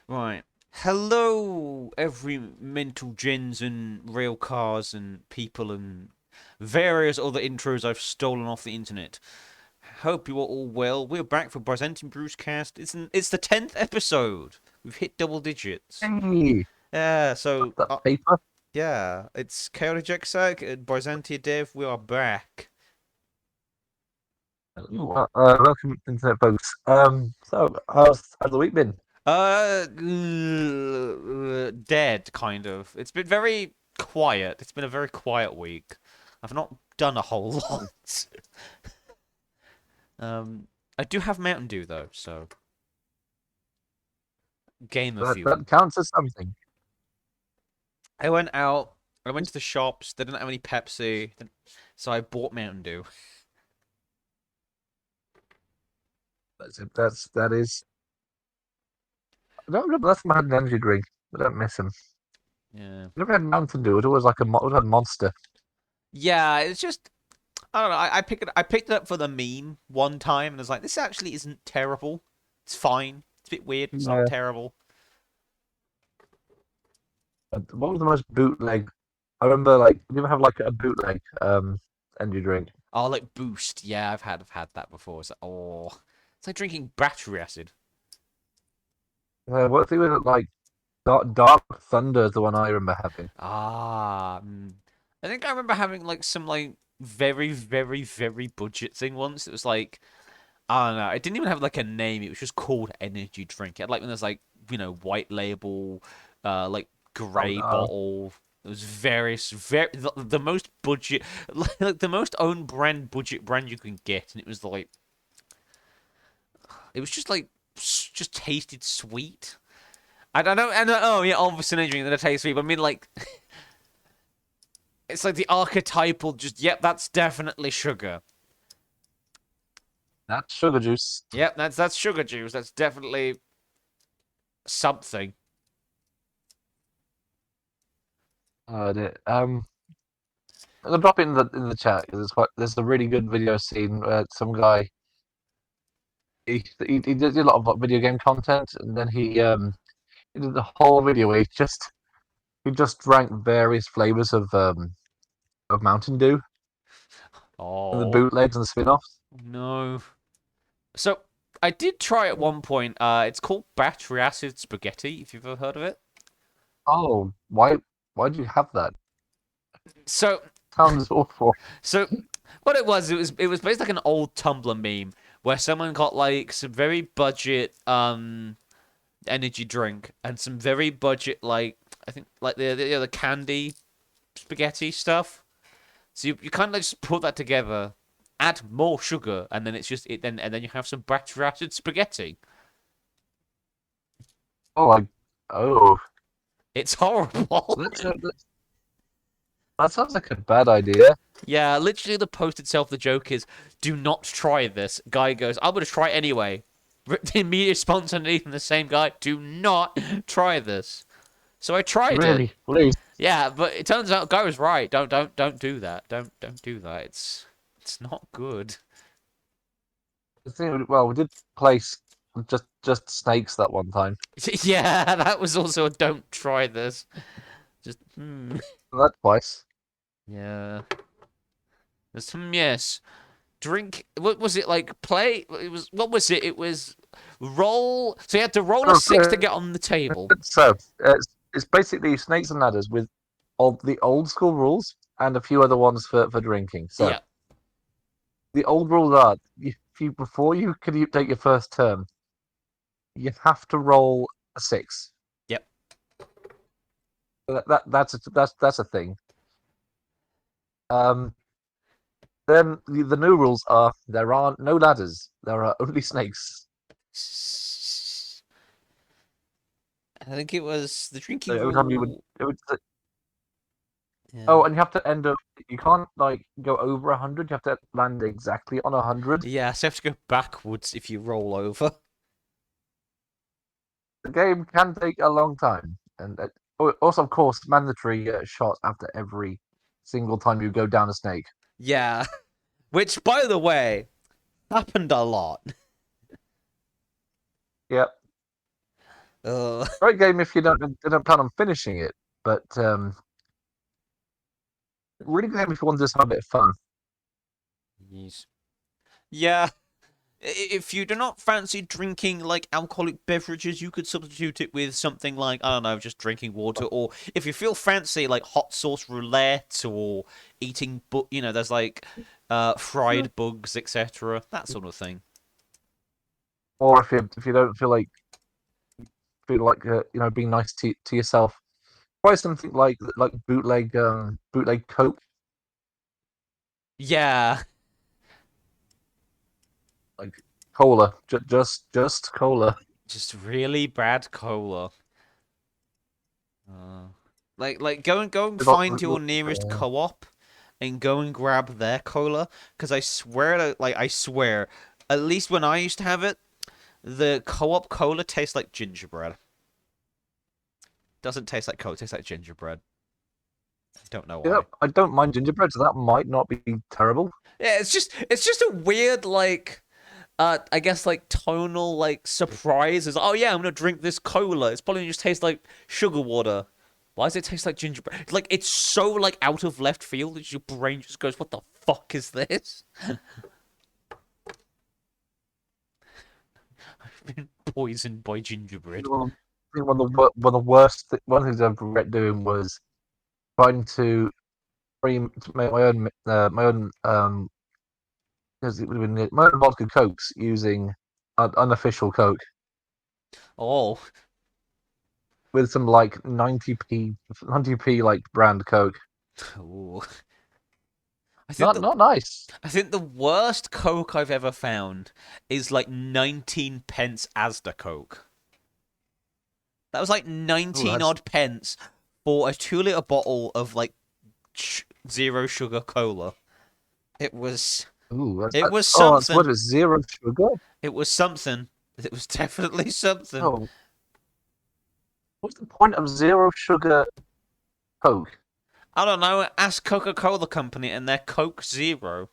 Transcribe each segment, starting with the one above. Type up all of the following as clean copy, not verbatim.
Right. Hello, every mental gens and rail cars and people and various other intros I've stolen off the internet. Hope you are all well. We're back for Byzantian Brewscast. It's the 10th episode. We've hit double digits. Hey, Yeah, that paper. yeah, it's Chaotic Exarch and Byzantia Dev. We are back. Welcome, internet folks. How's the week been? Dead, kind of. It's been very quiet. It's been a very quiet week. I've not done a whole lot. Um, I do have Mountain Dew though, so game of That you. that counts as something. I went out. I went to the shops. They didn't have any Pepsi, so I bought Mountain Dew. That's it. That is. I don't remember last time I had an energy drink. I don't miss them. Yeah, I never had Mountain Dew. It was like it was a monster. yeah. It's just I don't know. I picked it up for the meme one time, and I was like, this actually isn't terrible. It's fine. It's a bit weird. It's not Yeah. terrible. What was the most bootleg? I remember like did you ever have like a bootleg energy drink? Oh, like Boost. Yeah, I've had that before. It's like drinking battery acid. What thing was it like? Dark Thunder is the one I remember having. I think I remember having like some like very, very, very budget thing once. It was like I don't know. It didn't even have like a name. It was just called energy drink. It had like when there's like white label, like Oh grey no. bottle. It was very the most budget, like the most own brand budget brand you can get, and it was like it was just like just tasted sweet. I don't know. And oh yeah, obviously energy drink that tastes sweet. But I mean like it's like the archetypal. Just yep, that's definitely sugar. That's sugar juice. Yep, that's sugar juice. That's definitely something. I'll drop it in the chat because there's a really good video scene where some guy he did a lot of like, video game content and then he did the whole video where he just drank various flavors of Mountain Dew and the Oh bootlegs and the spin-offs. no. So I did try at one point. It's called battery acid spaghetti. If you've ever heard of it. Oh, why do you have that? So Sounds awful. so what it was based like an old Tumblr meme where someone got like some very budget energy drink and some very budget like I think like the candy spaghetti stuff. So you kind of just put that together, add more sugar, and then it's just it. Then you have some battery acid spaghetti. Oh, oh, It's horrible. that's, that sounds like a bad idea. Yeah, literally the post itself. The joke is, "Do not try this." Guy goes, "I'm gonna try it anyway." The immediate response underneath from the same guy, "Do not try this." So I tried it. Really, please. Yeah, but it turns out guy was right. Don't do that. Don't do that. It's not good. Well, we did place just snakes that one time. Yeah, that was also a don't try this. Just That twice. yeah. There's some yes. Drink. What was it like? Play. It was. What was it? It was roll. So you had to roll a Oh, six to get on the table. So it's basically snakes and ladders with all the old school rules and a few other ones for drinking. So Yeah. the old rules are if you before you can take your first turn, you have to roll a six. Yep. That's a thing. Um, then the new rules are there are no ladders. There are only snakes. I think it was the So drinking every time you would, rule. it would Yeah. oh, and you have to end up. You can't like go over 100. You have to land exactly on 100. Yeah. So you have to go backwards if you roll over. The game can take a long time, and also, of course, mandatory shot after every single time you go down a snake. Yeah. Which, by the way, happened a lot. Yep. Uh, Great game if you don't plan on finishing it, but really good game if you want to just have a bit of fun. yes. Yeah. If you do not fancy drinking like alcoholic beverages, you could substitute it with something like, I don't know, just drinking water. Or if you feel fancy, like hot sauce roulette or eating, there's like fried bugs, etc. That sort of thing. Or if you don't feel like being nice to yourself, try something like bootleg Coke, Yeah, like cola, just cola. just really bad cola. Uh, like go and find your nearest Yeah. co-op and go and grab their cola. Because I swear, at least when I used to have it, the co-op cola tastes like gingerbread. Doesn't taste like cola, it tastes like gingerbread. Don't know Yeah, why. I don't mind gingerbread, so that might not be terrible. Yeah, it's just a weird I guess like tonal like surprise is, oh yeah, I'm gonna drink this cola. It's probably gonna just taste like sugar water. Why does it taste like gingerbread? Like it's so like out of left field that your brain just goes, "What the fuck is this?" I've been poisoned by gingerbread. Well, I think one of the worst one things I've regret doing was trying to make my own because it would have been my own vodka cokes using an unofficial Coke Oh, with some like 90p like brand Coke. ooh. I think Not the not nice. I think the worst Coke I've ever found is like 19 pence Asda Coke. That was like Oh, 19 that's odd pence for a 2 liter bottle of like zero sugar cola. It was it was that's what something. is zero sugar. It was something. It was definitely something. Oh, what's the point of zero sugar Coke? I don't know. Ask Coca-Cola Company and their Coke Zero.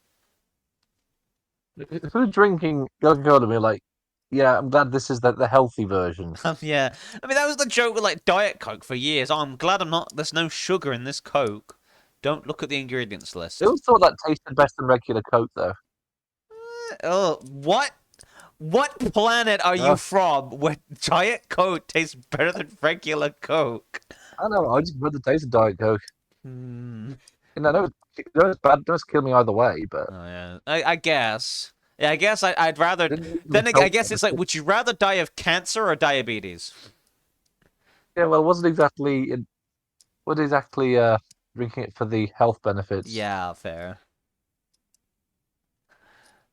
If you're drinking Coca-Cola, be like, yeah, I'm glad this is the healthy version. Yeah, I mean that was the joke with like Diet Coke for years. Oh, I'm glad I'm not. There's no sugar in this Coke. Don't look at the ingredients I list. always thought that tasted better than regular Coke, though. Oh, what? What planet are you Uh, from where Diet Coke tastes better than regular Coke? I don't know. I just prefer the taste of Diet Coke. Hmm. And I know it's bad. It does kill me either way, but Oh yeah, I guess. Yeah, I guess I'd rather. it didn't really Then again, I help guess it's like, benefit. would you rather die of cancer or diabetes? Yeah, well, it wasn't exactly drinking it for the health benefits. Yeah, fair.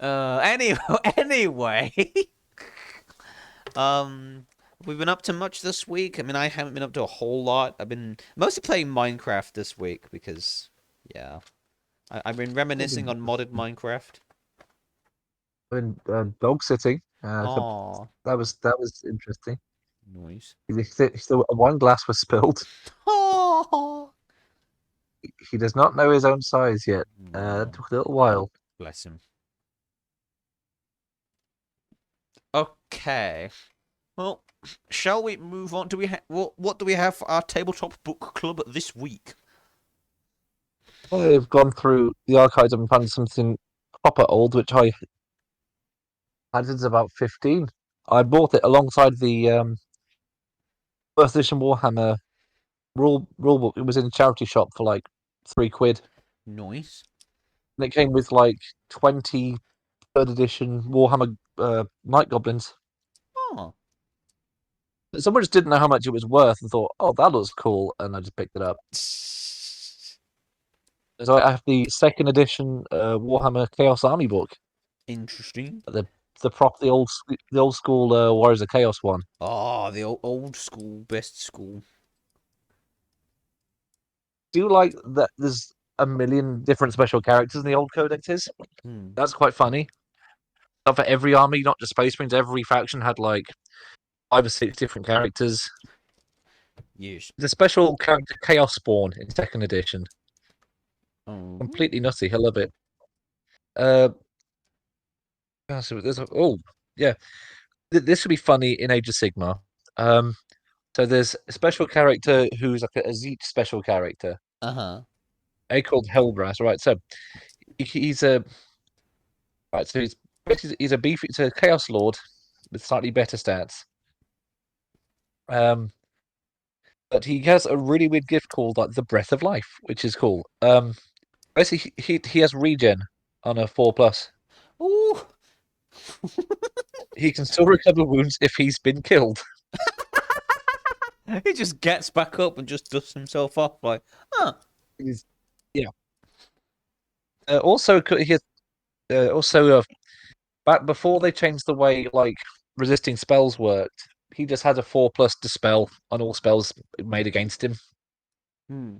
Anyway, anyway, um, we've been up to much this week. I mean, I haven't been up to a whole lot. I've been mostly playing Minecraft this week because, yeah, I've been I've reminiscing been, on modded Minecraft. dog sitting. So Oh, that was interesting. noise. So one glass was spilled. Oh, He does not know his own size yet. It oh, took a little while. bless him. Okay. Well, shall we move on? Do we what do we have for our tabletop book club this week? I've gone through the archives and found something proper old, which I had since about 15. I bought it alongside the first edition Warhammer rule book. It was in a charity shop for like £3, Noise. and it came with like 20 third edition Warhammer Night Goblins. Oh. Someone just didn't know how much it was worth and thought, "Oh, that looks cool," and I just picked it up. So I have the second edition Warhammer Chaos Army book, Interesting. the old school Warriors of Chaos one. Oh, the old school, best school. Do you like that? There's a million different special characters in the old codexes. Hmm. That's quite funny. Not for every army, not just Space Marines. Every faction had like 5 or 6 different characters. Yes. The special character Chaos Spawn in second edition, Oh. completely nutty. I love it. Uh, oh yeah, this would be funny in Age of Sigmar. So there's a special character who's like a Zeech special character, Uh-huh. a called Hellbrass. Right, so he's a right. So he's basically he's a beef. It's a Chaos Lord with slightly better stats. Um, but he has a really weird gift called like the Breath of Life, which is cool. Basically he has regen on a 4+. Ooh. He can still recover wounds if he's been killed. He just gets back up and just dusts himself off like, huh. He's, yeah. Also, he has, also back before they changed the way like resisting spells worked, he just had a 4+ dispel on all spells made against him, Hmm.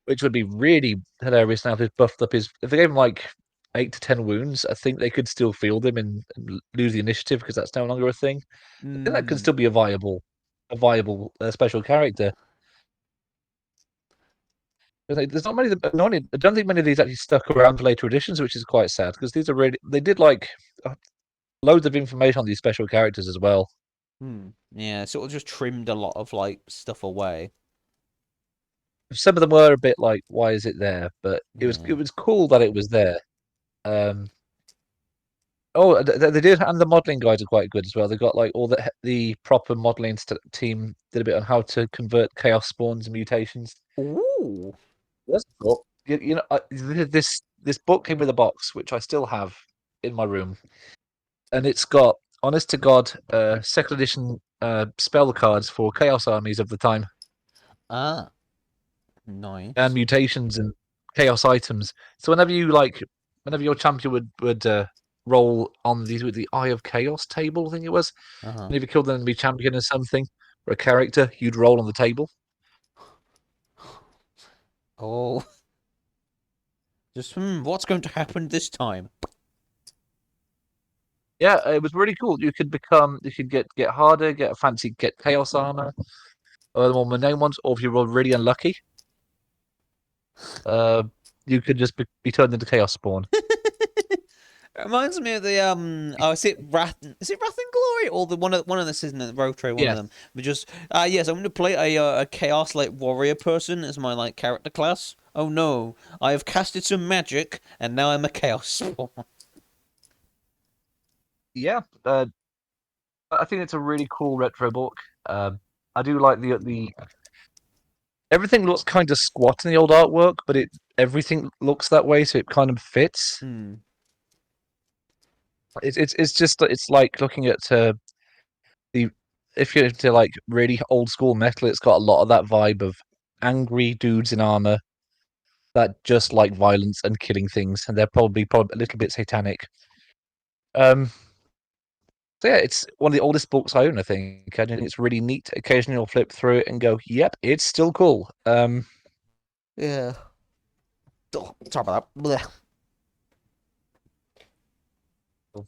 which would be really hilarious now if they buffed up his. If they gave him like 8 to 10 wounds, I think they could still field him and lose the initiative because that's no longer a thing. I think that could Hmm. still be a viable special character. There's not many. I don't think many of these actually stuck around for later editions, which is quite sad because these are really. They did like loads of information on these special characters as well. Hmm. Yeah, sort of just trimmed a lot of like stuff away. Some of them were a bit like, why is it there? But it Yeah. was cool that it was there. Um, oh, they did, and the modeling guides are quite good as well. They got like all the proper modeling team did a bit on how to convert chaos spawns and mutations. Ooh. That's cool. This book came with a box, which I still have in my room, and it's got honest to God second edition spell cards for chaos armies of the time Ah, and nice. mutations and chaos items. So whenever your champion would roll on these with the Eye of Chaos table, I think it was, Uh-huh. and if you killed an enemy champion or something or a character, you'd roll on the table. Oh, just what's going to happen this time? Yeah, it was really cool. You could get harder, get a fancy, get chaos armor, or the more mundane ones, or if you were really unlucky, uh, you could just be turned into chaos spawn. It reminds me of the oh, is it Wrath and Glory or the one of this isn't it Road Trade one of Yes, them. But just yes, I'm gonna play a chaos like warrior person as my like character class. Oh no, I have casted some magic and now I'm a chaos spawn. yeah. I think it's a really cool retro book. I do like the everything looks kind of squat in the old artwork, but it everything looks that way, so it kind of fits. Hmm. It's just it's like looking at the if you're into like really old school metal, it's got a lot of that vibe of angry dudes in armor that just like violence and killing things, and they're probably a little bit satanic. Um, so yeah, it's one of the oldest books I own, I think, and it's really neat. Occasionally, I'll flip through it and go, "Yep, it's still cool." Yeah. Oh, sorry about that. Blech.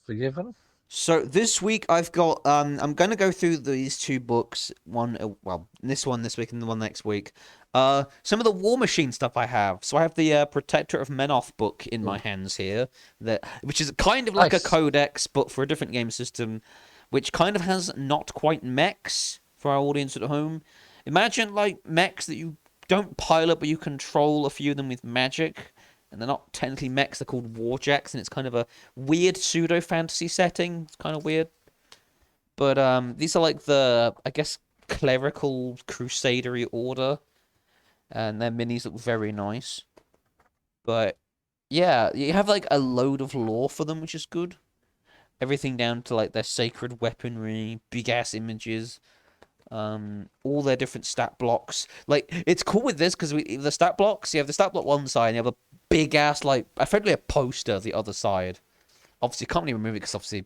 Forgiven. So this week I've got I'm gonna go through these two books well this one this week and the one next week. Some of the War Machine stuff I have. So I have the Protector of Menoth book in my hands here that which is kind of like a Nice. codex but for a different game system, which kind of has not quite mechs for our audience at home. Imagine like mechs that you don't pilot but you control a few of them with magic and they're not technically mechs. They're called warjacks, and it's kind of a weird pseudo fantasy setting. It's kind of weird, but these are like the I guess clerical crusadery order, and their minis look very nice. But yeah, you have like a load of lore for them, which is good. Everything down to like their sacred weaponry, big ass images, all their different stat blocks. Like it's cool with this because the stat blocks, you have the stat block one side, and you have a big ass like effectively a poster the other side. Obviously, you can't really remove it because obviously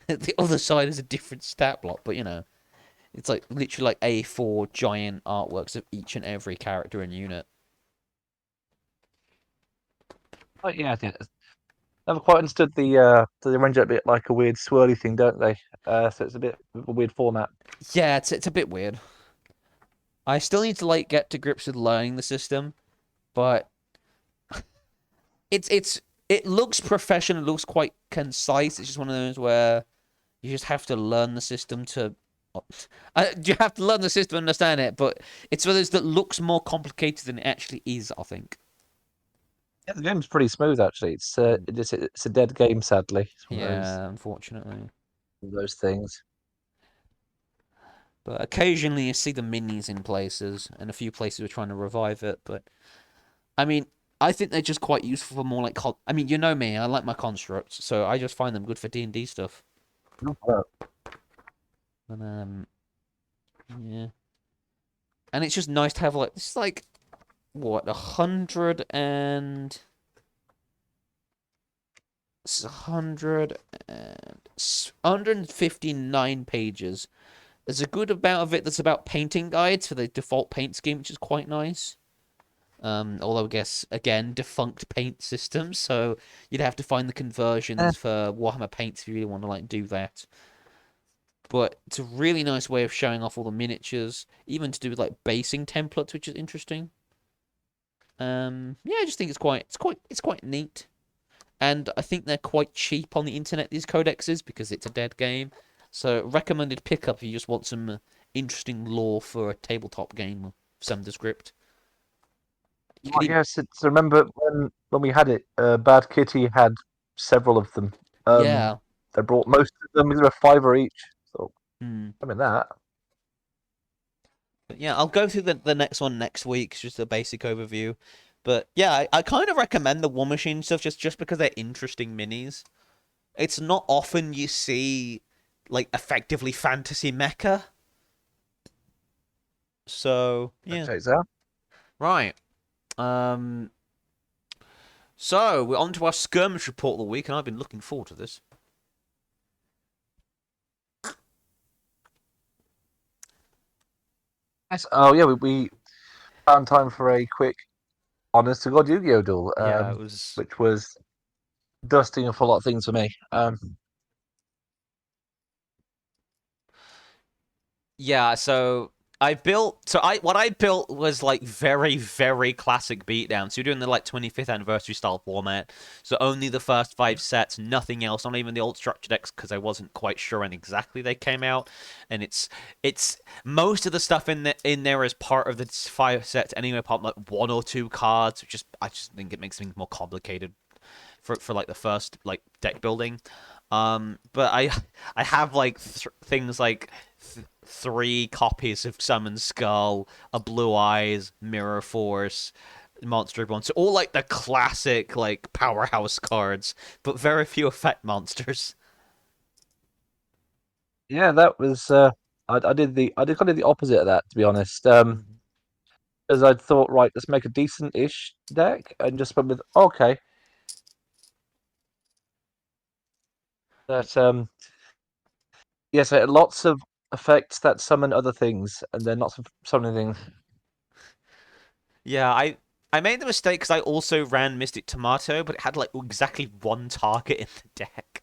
the other side is a different stat block, but it's like literally like A4 giant artworks of each and every character and unit. But yeah, I think never quite understood the they arrange it a bit like a weird swirly thing, don't they? So it's a bit of a weird format. Yeah, it's a bit weird. I still need to like get to grips with learning the system, but it looks professional. It looks quite concise. It's just one of those where you just have to learn the system to You have to learn the system to understand it, but it's one of those that looks more complicated than it actually is, I think. Yeah, the game's pretty smooth actually. It's a dead game, sadly. It's Yeah, unfortunately. one of those things. But occasionally you see the minis in places, and a few places are trying to revive it. But I mean, I think they're just quite useful for more like. I mean, you know me, I like my constructs, so I just find them good for D&D stuff. And yeah, and it's just nice to have like this is like what 159 pages. There's a good amount of it that's about painting guides for the default paint scheme, which is quite nice. Although I guess again defunct paint systems, so you'd have to find the Eh, conversions for Warhammer paints if you really want to like do that. But it's a really nice way of showing off all the miniatures, even to do with like basing templates, which is interesting. Yeah, I just think it's quite neat, and I think they're quite cheap on the internet. These codexes because it's a dead game, so recommended pickup if you just want some interesting lore for a tabletop game of some descript. You could even yes, it's remember when we had it, Bad Kitty had several of them. Um, yeah. they brought most of them. They were $5 each. So Hmm. I mean that. But yeah, I'll go through the next one next week, it's just a basic overview. But yeah, I kind of recommend the War Machine stuff just because they're interesting minis. It's not often you see like effectively fantasy mecha. So That yeah. checks out. Right. Um so we're on to our skirmish report of the week, and I've been looking forward to this. Yes. Oh yeah, we found time for a quick honest to God Yu-Gi-Oh duel, Yeah, it was which was dusting of a lot of things for me. Yeah, so what I built was like very, very classic beatdown. So you're doing the like 25th anniversary style format. So only the first five sets, nothing else, not even the old structure decks because I wasn't quite sure when exactly they came out. And it's most of the stuff in there is part of the five sets anyway, apart from like one or two cards, I just think it makes things more complicated for like the first like deck building. But I have like things like three copies of Summon Skull, a Blue Eyes, Mirror Force, Monster Bond. So all like the classic like powerhouse cards, but very few effect monsters. Yeah, that was. I did kind of the opposite of that, to be honest. Mhm. As I thought, right, let's make a decent-ish deck, and just went with okay. That yes, lots of effects that summon other things, and then lots of summoning things. Yeah, I made the mistake because I also ran Mystic Tomato, but it had like exactly one target in the deck.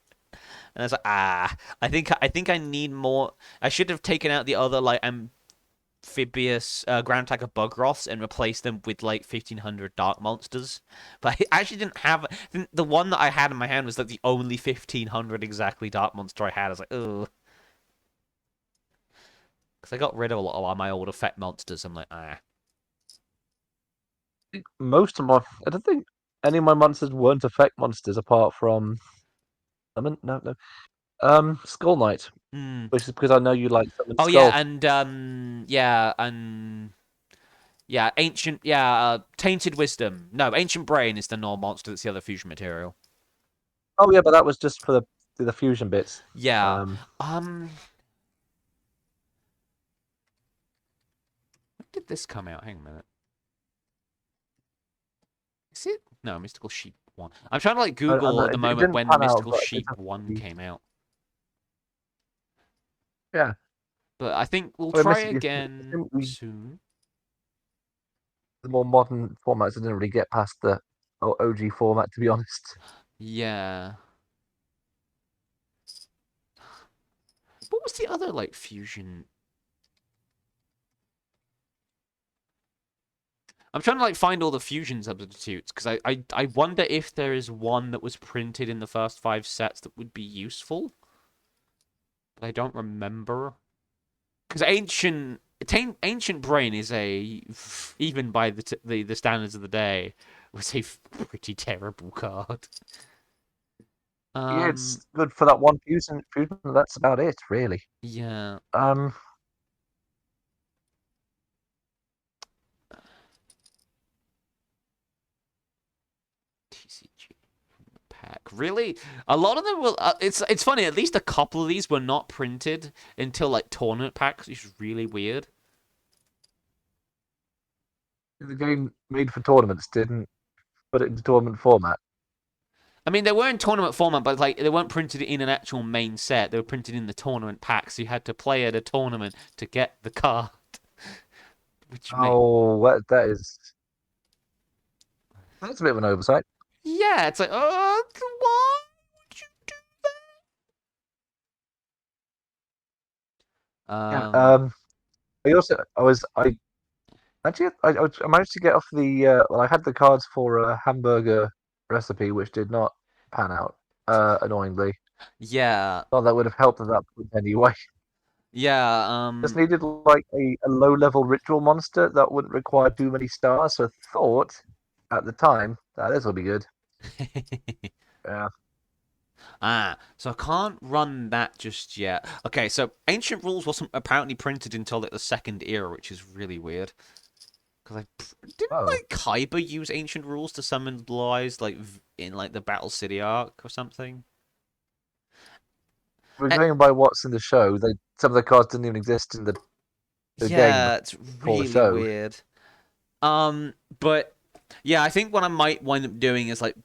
And I was like, I think I need more. I should have taken out the other like amphibious ground attacker Bugroths and replaced them with like 1500 dark monsters. But I actually didn't have the one that I had in my hand was like the only 1500 exactly dark monster I had. I was like, ugh, because I got rid of a lot of my old effect monsters. I'm like, ah. Most of my, I don't think any of my monsters weren't effect monsters apart from, I mean, no. Skull Knight, Hmm. which is because I know you like summon Oh yeah, Skull. and ancient tainted wisdom. No, ancient brain is the null monster. That's the other fusion material. Oh yeah, but that was just for the fusion bits. Yeah. Um, Um. When did this come out? Hang a minute. Is it? No, Mystical Sheep 1. I'm trying to like I Google know at the it moment didn't when pan out, Mystical but it Sheep 1 definitely, came out. yeah. But I think we'll I mean, try I again think we soon. the more modern formats didn't really get past the OG format, to be honest. Yeah. What was the other like fusion? I'm trying to like find all the fusion substitutes because I wonder if there is one that was printed in the first five sets that would be useful, but I don't remember. Because ancient brain is a, even by the standards of the day, was a pretty terrible card. Yeah, Um, it's good for that one fusion. Fusion. That's about it, really. yeah. Um, TCG pack. Really? A lot of them will. It's funny. At least a couple of these were not printed until like tournament packs, which is really weird. the game made for tournaments didn't put it into tournament format. I mean, they were in tournament format, but like they weren't printed in an actual main set. They were printed in the tournament pack, so you had to play at a tournament to get the card. Which make Oh, that's a bit of an oversight. yeah, it's like oh, why would you do that? Yeah. I actually I managed to get off the well, I had the cards for a hamburger recipe, which did not pan out. Annoyingly, Yeah, thought that would have helped at that point anyway. yeah. Just needed like a low level ritual monster that wouldn't require too many stars. So I thought at the time that this will be good. Yeah. So I can't run that just yet. Okay, so Ancient Rules wasn't apparently printed until like the second era, which is really weird. Because didn't Oh, like Kaiba use Ancient Rules to summon Blue Eyes like in like the Battle City arc or something? we're Eh, going by what's in the show. Some of the cards didn't even exist in the game yeah, it's before the really show. weird. But yeah, I think what I might wind up doing is like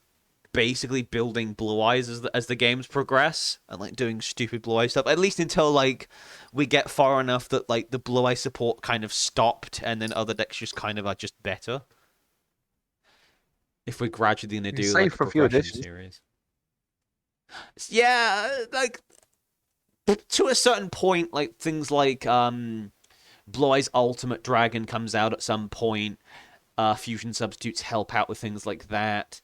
basically building Blue Eyes as the games progress and like doing stupid Blue Eye stuff. At least until like we get far enough that like the Blue Eye support kind of stopped, and then other decks just kind of are just better. If we're gradually gonna It's do safe like a for a few progression editions. series, yeah, like to a certain point, like things like Blue Eye's Ultimate Dragon comes out at some point. Fusion substitutes help out with things like that.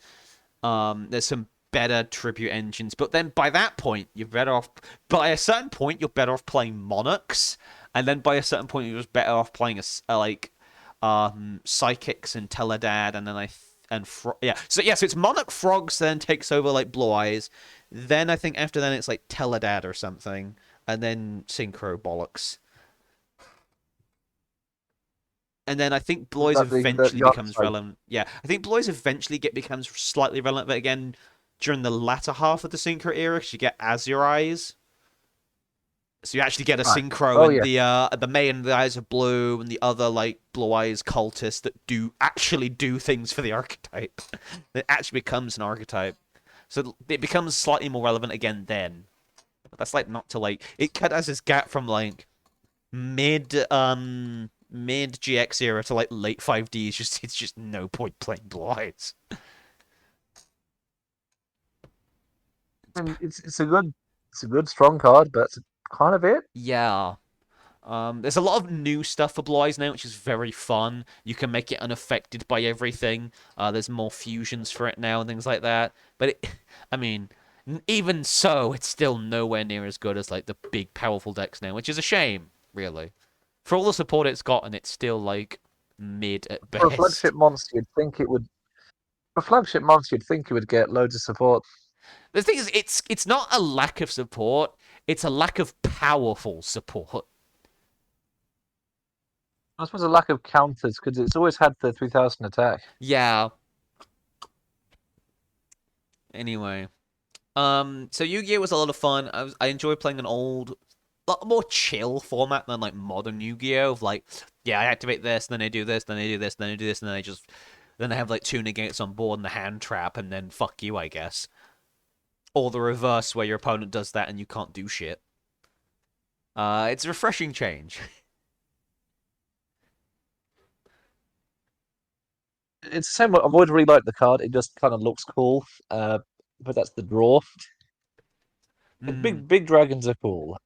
There's some better tribute engines, but then by that point, you're better off. By a certain point, you're better off playing Monarchs, and then by a certain point, you're just better off playing Psychics and Teledad, and then yeah. So it's Monarch Frogs, then takes over like Blue Eyes. Then I think after then it's like Teledad or something, and then Synchro Bollocks. And then I think Was Blois that eventually the becomes archetype? relevant. Yeah, I think Blois eventually becomes slightly relevant again during the latter half of the Synchro era, because you get Azure Eyes. So you actually get a Right. Synchro, Oh and yeah. the May and the Eyes of Blue, and the other like Blue Eyes cultists that actually do things for the archetype. It actually becomes an archetype, so it becomes slightly more relevant again then. But that's like not to like it kind of has this gap from like mid GX era to like late 5D. It's just no point playing Blue Eyes. I mean, it's a good strong card, but that's kind of it. Yeah. There's a lot of new stuff for Blue Eyes now, which is very fun. You can make it unaffected by everything. There's more fusions for it now and things like that. But I mean, even so, it's still nowhere near as good as like the big powerful decks now, which is a shame, really. For all the support it's gotten, it's still like mid at For a best. flagship monster, you'd think it would. For a flagship monster, you'd think it would get loads of support. The thing is, it's not a lack of support; it's a lack of powerful support. I suppose a lack of counters because it's always had the 3000 attack. Yeah. Anyway, so Yu-Gi-Oh was a lot of fun. I enjoy playing an old, lot more chill format than like modern Yu-Gi-Oh. Of like, yeah, I activate this, then I do this, then I do this, then I do this, and then I have like two negates on board and the hand trap, and then fuck you, I guess. Or the reverse, where your opponent does that and you can't do shit. It's a refreshing change. It's the same. I've always really liked the card. It just kind of looks cool. But that's the draw. Mm, Big dragons are cool.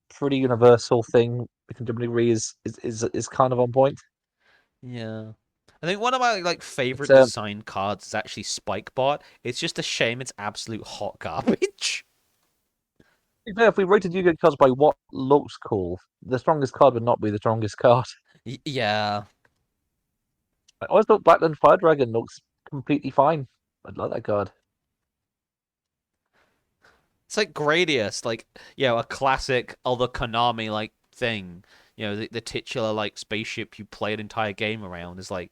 Pretty universal thing. We can agree is kind of on point. yeah. I think one of my like It's favorite design cards is actually Spikebot. It's just a shame it's absolute hot garbage. Yeah, if we rated Yu-Gi-Oh cards by what looks cool, the strongest card would not be the strongest card. Yeah. I always thought Blackland Fire Dragon looks completely fine. I'd like that card. It's like Gradius, like, a classic other Konami like thing. The titular like spaceship you play an entire game around is like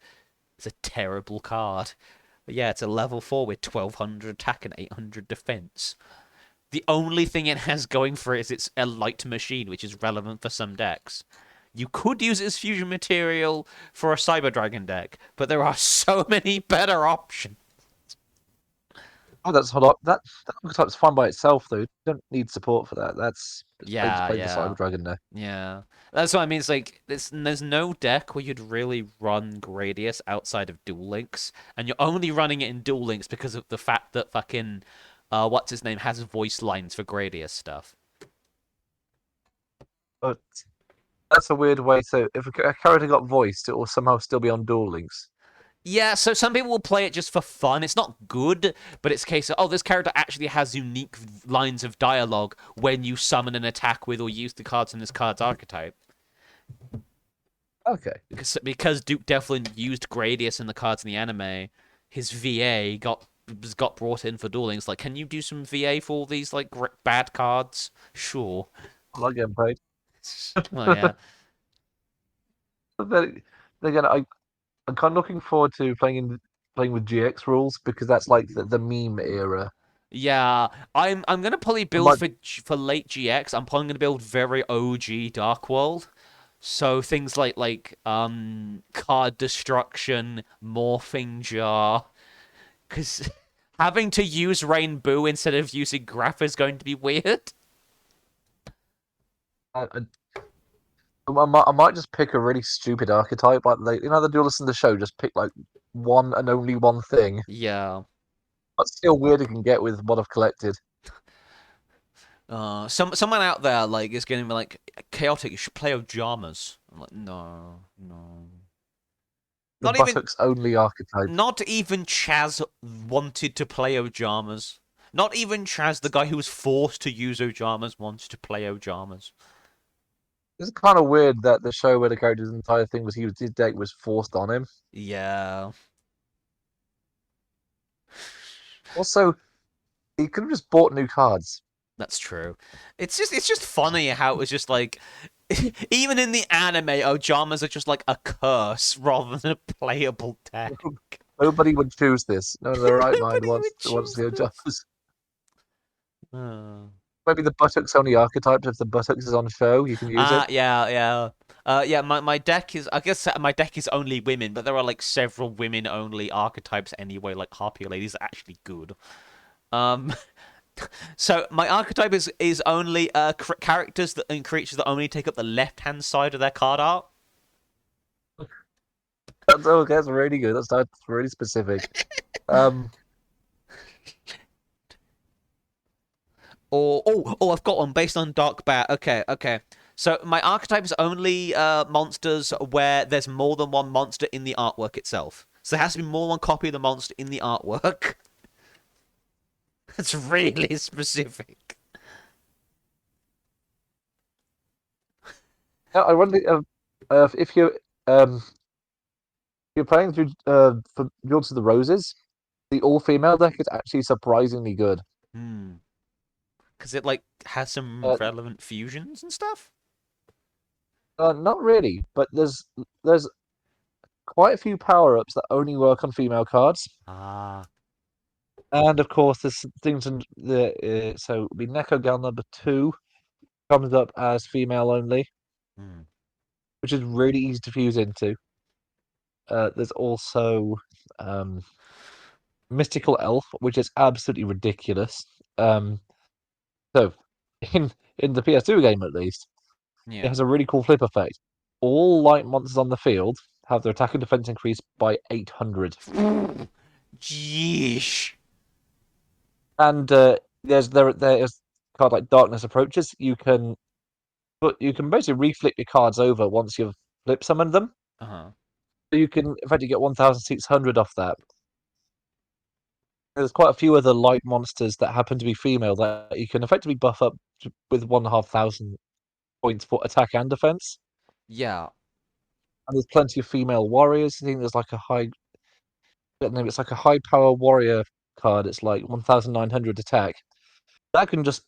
it's a terrible card. But yeah, it's a level 4 with 1200 attack and 800 defense. The only thing it has going for it is it's a light machine, which is relevant for some decks. You could use it as fusion material for a Cyber Dragon deck, but there are so many better options. Oh, that's hot. That archetype's fine by itself, though. You don't need support for that. That's just Yeah, play the yeah, Cyber Dragon there. yeah. That's what I mean. It's like there's no deck where you'd really run Gradius outside of Duel Links, and you're only running it in Duel Links because of the fact that fucking what's his name has voice lines for Gradius stuff. But that's a weird way. So if a character got voiced, it will somehow still be on Duel Links. Yeah, so some people will play it just for fun. It's not good, but it's a case of, oh, this character actually has unique lines of dialogue when you summon an attack with or use the cards in this card's archetype. Okay. Because Duke Devlin used Gradius in the cards in the anime, his VA got brought in for Duel Links. Like, can you do some VA for all these like bad cards? Sure. I like getting paid. Well, yeah. But then again, I'm kind of looking forward to playing with GX rules because that's like the meme era. Yeah, I'm gonna probably build for late GX. I'm probably gonna build very OG Dark World. So things like card destruction, morphing jar, because having to use Rainbow instead of using Graph is going to be weird. I, I might just pick a really stupid archetype, like the duelists in the show just pick like one and only one thing. Yeah. But still weird you can get with what I've collected. Someone out there like is going to be like chaotic. You should play Ojamas. I'm like, no, no. The buttocks only archetype. Not even Chaz wanted to play Ojamas. Not even Chaz, the guy who was forced to use Ojamas, wanted to play Ojamas. It's kind of weird that the show where the character's entire thing was his deck was forced on him. Yeah. Also, he could have just bought new cards. That's true. It's just funny how it was just like even in the anime, Ojamas are just like a curse rather than a playable deck. Nobody would choose this. No, the right mind wants the Ojamas. Maybe the buttocks only archetypes. If the buttocks is on show, you can use it. Yeah. Yeah, my deck is, I guess my deck is only women, but there are like several women only archetypes anyway, like Harpy Ladies are actually good. So my archetype is only characters and creatures that only take up the left hand side of their card art. That's okay. That's really good. That's really specific. I've got one based on Dark Bat. Okay. So my archetype is only monsters where there's more than one monster in the artwork itself. So there has to be more than one copy of the monster in the artwork. That's really specific. I wonder if you're playing through for Guilds of the Roses, the all-female deck is actually surprisingly good. Because it like has some relevant fusions and stuff. Not really, but there's quite a few power-ups that only work on female cards. And of course, there's things in the so the Neko Gal number 2 comes up as female only, which is really easy to fuse into. There's also Mystical Elf, which is absolutely ridiculous. So in the PS2 game at least, it has a really cool flip effect. All light monsters on the field have their attack and defense increased by 800. Jeesh. And there's a card like Darkness Approaches. You can basically reflip your cards over once you've flip summoned them. So you can effectively get 1,600 off that. There's quite a few other light monsters that happen to be female that you can effectively buff up with 1,500 points for attack and defense. Yeah. And there's plenty of female warriors. I think there's like a it's like a high power warrior card. It's like 1,900 attack. That can just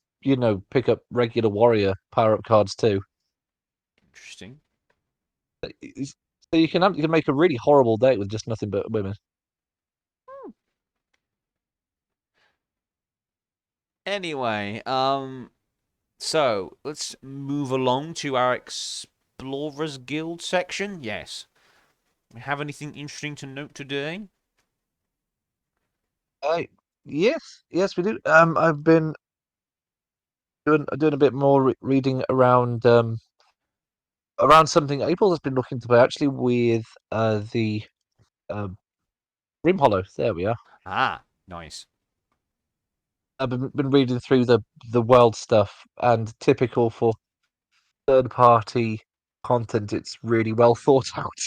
pick up regular warrior power up cards too. Interesting. So you can make a really horrible deck with just nothing but women. Anyway, so let's move along to our Explorers Guild section. Yes. We have anything interesting to note today? Uh, yes, we do. I've been doing a bit more reading around something April has been looking to play actually with the uh, Rim Hollow. There we are. Ah, nice. I've been reading through the world stuff, and typical for third party content, it's really well thought out,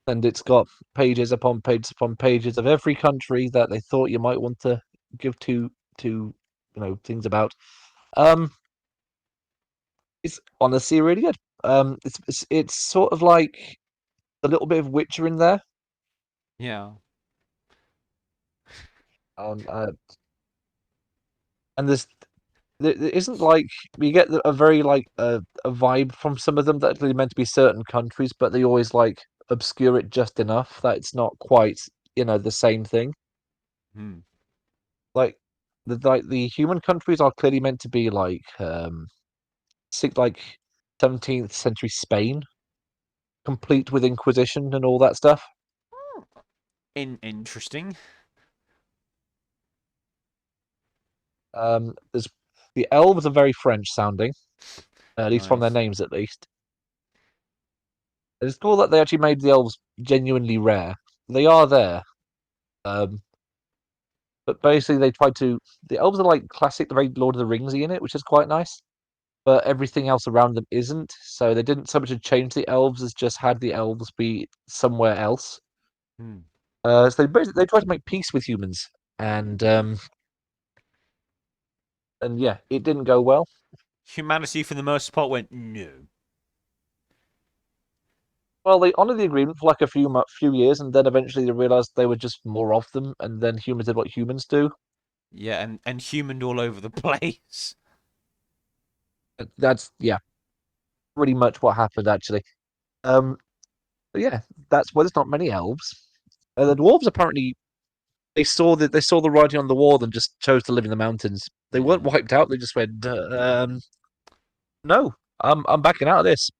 and it's got pages upon pages of every country that they thought you might want to give to things about. Um, it's honestly really good. It's sort of like a little bit of Witcher in there. Yeah. Um, uh, and there isn't like we get a very like a vibe from some of them that are meant to be certain countries, but they always like obscure it just enough that it's not quite the same thing. Hmm. Like the human countries are clearly meant to be like like 17th century Spain, complete with Inquisition and all that stuff. Interesting. There's the elves are very French sounding, at least from their Nice. names, at least. It's cool that they actually made the elves genuinely rare. They are there, um, but basically they tried to. The elves are like classic, the very Lord of the Ringsy in it, which is quite nice. But everything else around them isn't. So they didn't so much change the elves as just had the elves be somewhere else. Hmm. So they tried to make peace with humans, and yeah, it didn't go well. Humanity, for the most part, went no. Well, they honoured the agreement for like a few years, and then eventually they realised they were just more of them, and then humans did what humans do. Yeah, and human all over the place. That's yeah, pretty much what happened actually. Um, but yeah, that's why there's not many elves. The dwarves apparently they saw the writing on the wall and just chose to live in the mountains. They weren't Yeah. wiped out. They just went, no, I'm backing out of this.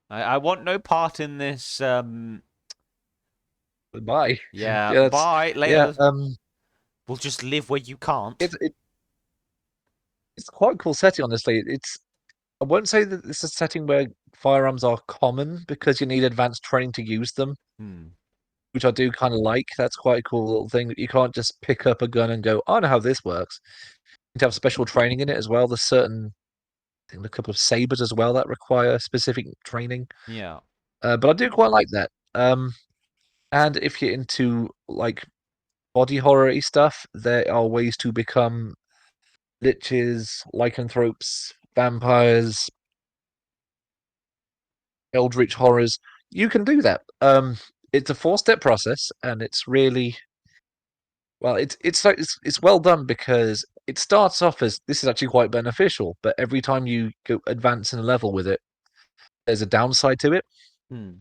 I want no part in this. Bye. Yeah. Yeah, that's Bye. yeah. Later. We'll just live where you can't. It's quite a cool setting. Honestly, I won't say that it's a setting where firearms are common because you need advanced training to use them, Hmm. which I do kind of like. That's quite a cool little thing that you can't just pick up a gun and go, I know how this works. You need to have special training in it as well. There's certain, I think, a couple of sabers as well that require specific training. Yeah. But I do quite like that. And if you're into like body horror stuff, there are ways to become liches, lycanthropes, vampires, eldritch horrors. You can do that. It's a 4-step process, and it's really well. It's well done because it starts off as this is actually quite beneficial, but every time you go advance in a level with it, there's a downside to it. Hmm.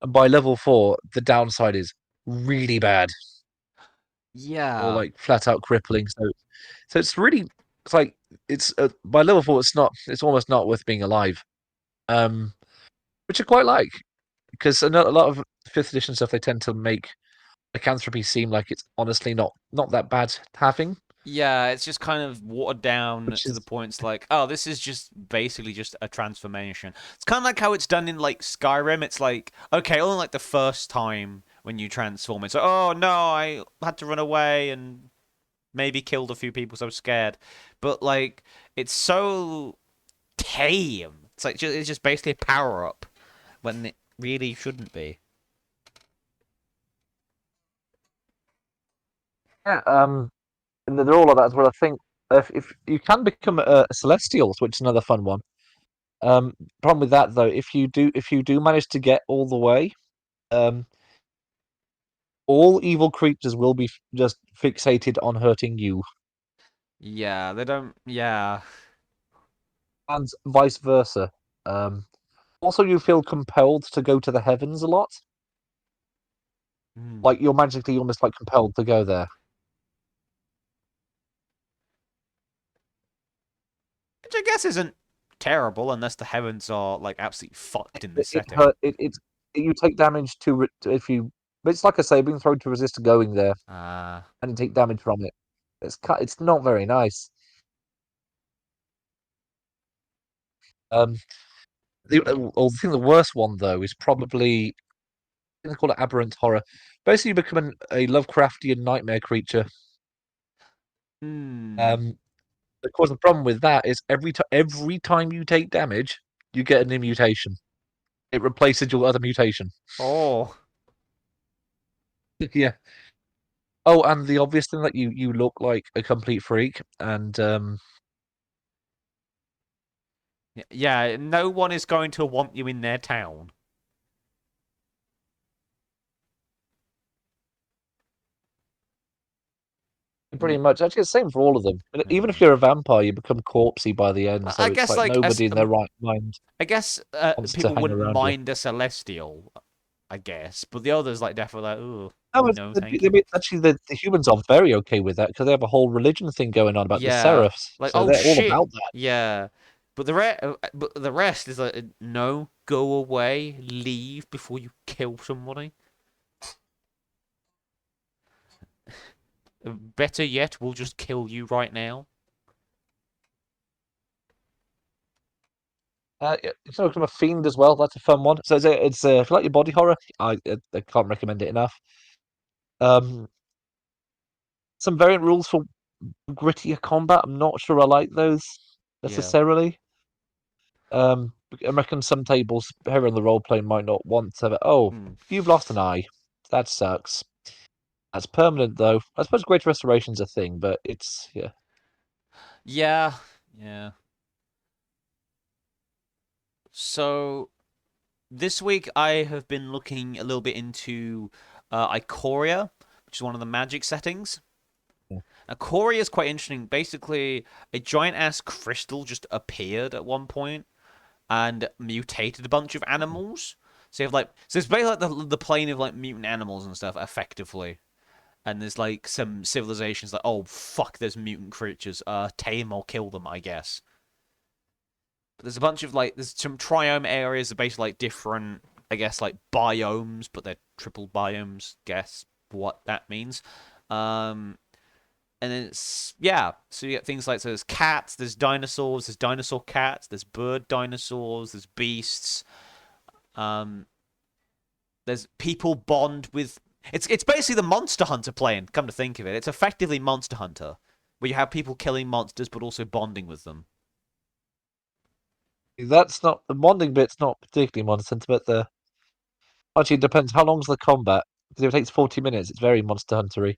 And by level 4, the downside is really bad or Yeah. like flat out crippling. So it's really it's like it's by level 4, it's almost not worth being alive. Um, which I quite like because a lot of fifth edition stuff they tend to make lycanthropy seem like it's honestly not that bad having, Yeah, it's just kind of watered down which to the is point. It's like, oh, this is just basically just a transformation. It's kind of like how it's done in like Skyrim. It's like, okay, only like the first time when you transform, it's like, oh no, I had to run away and maybe killed a few people, so I was scared. But like, it's so tame. It's like it's just basically a power up when it really shouldn't be. yeah. And they're all like that as well. I think if you can become a celestial, which is another fun one. Um, Problem with that though, if you do manage to get all the way, um, all evil creatures will be just fixated on hurting you, Yeah, they don't. Yeah. and vice versa. Also, you feel compelled to go to the heavens a lot. Hmm. Like you're magically almost like compelled to go there. Which I guess isn't terrible unless the heavens are like absolutely fucked in this It setting. hurt. You take damage if you. But it's like a saving throw to resist going there, Uh, and you take damage from it. It's not very nice. Um, I think the worst one though is probably I think they call it aberrant horror. Basically, you become a Lovecraftian nightmare creature. hmm. Um, of course, the problem with that is every time you take damage, you get a new mutation. It replaces your other mutation. Oh. Yeah. Oh, and the obvious thing that you look like a complete freak, and Yeah, no one is going to want you in their town. pretty much actually the same for all of them. Even if Uh, you're a vampire, you become corpsey by the end, I so it's guess like like as nobody in their right mind I guess wants to people hang wouldn't around you. mind a celestial, I guess, but the others like definitely like, ooh, No, no, thank you. actually the humans are very okay with that because they have a whole religion thing going on about the Yeah, seraphs, like so oh they're all shit, about that. yeah, but the rest is like no, go away, leave before you kill somebody. Better yet, we'll just kill you right now. It's become a fiend as well. That's a fun one. So if you like your body horror, I can't recommend it enough. Um, some variant rules for grittier combat. I'm not sure I like those Yeah. necessarily. I reckon some tables here in the role play might not want to. Oh, Mm. you've lost an eye. That sucks. That's permanent though. I suppose greater restoration's a thing, but it's yeah. Yeah. Yeah. So this week I have been looking a little bit into Ikoria, which is one of the magic settings. Yeah. Ikoria is quite interesting. Basically, a giant ass crystal just appeared at one point and mutated a bunch of animals. So you have like so it's basically like the plane of like mutant animals and stuff, effectively. And there's like some civilizations like, oh fuck, there's mutant creatures. Tame or kill them, I guess. But there's a bunch of like there's some triome areas that are basically like different, I guess like biomes, but they're triple biomes. Guess what that means. Um, and then it's yeah. So you get things like so there's cats, there's dinosaurs, there's dinosaur cats, there's bird dinosaurs, there's beasts. Um, there's people bond with. It's basically the Monster Hunter plane. Come to think of it, it's effectively Monster Hunter, where you have people killing monsters but also bonding with them. That's not the bonding bit's not particularly Monster Hunter, but the actually it depends how long's the combat. Because if it takes 40 minutes, it's very Monster Huntery.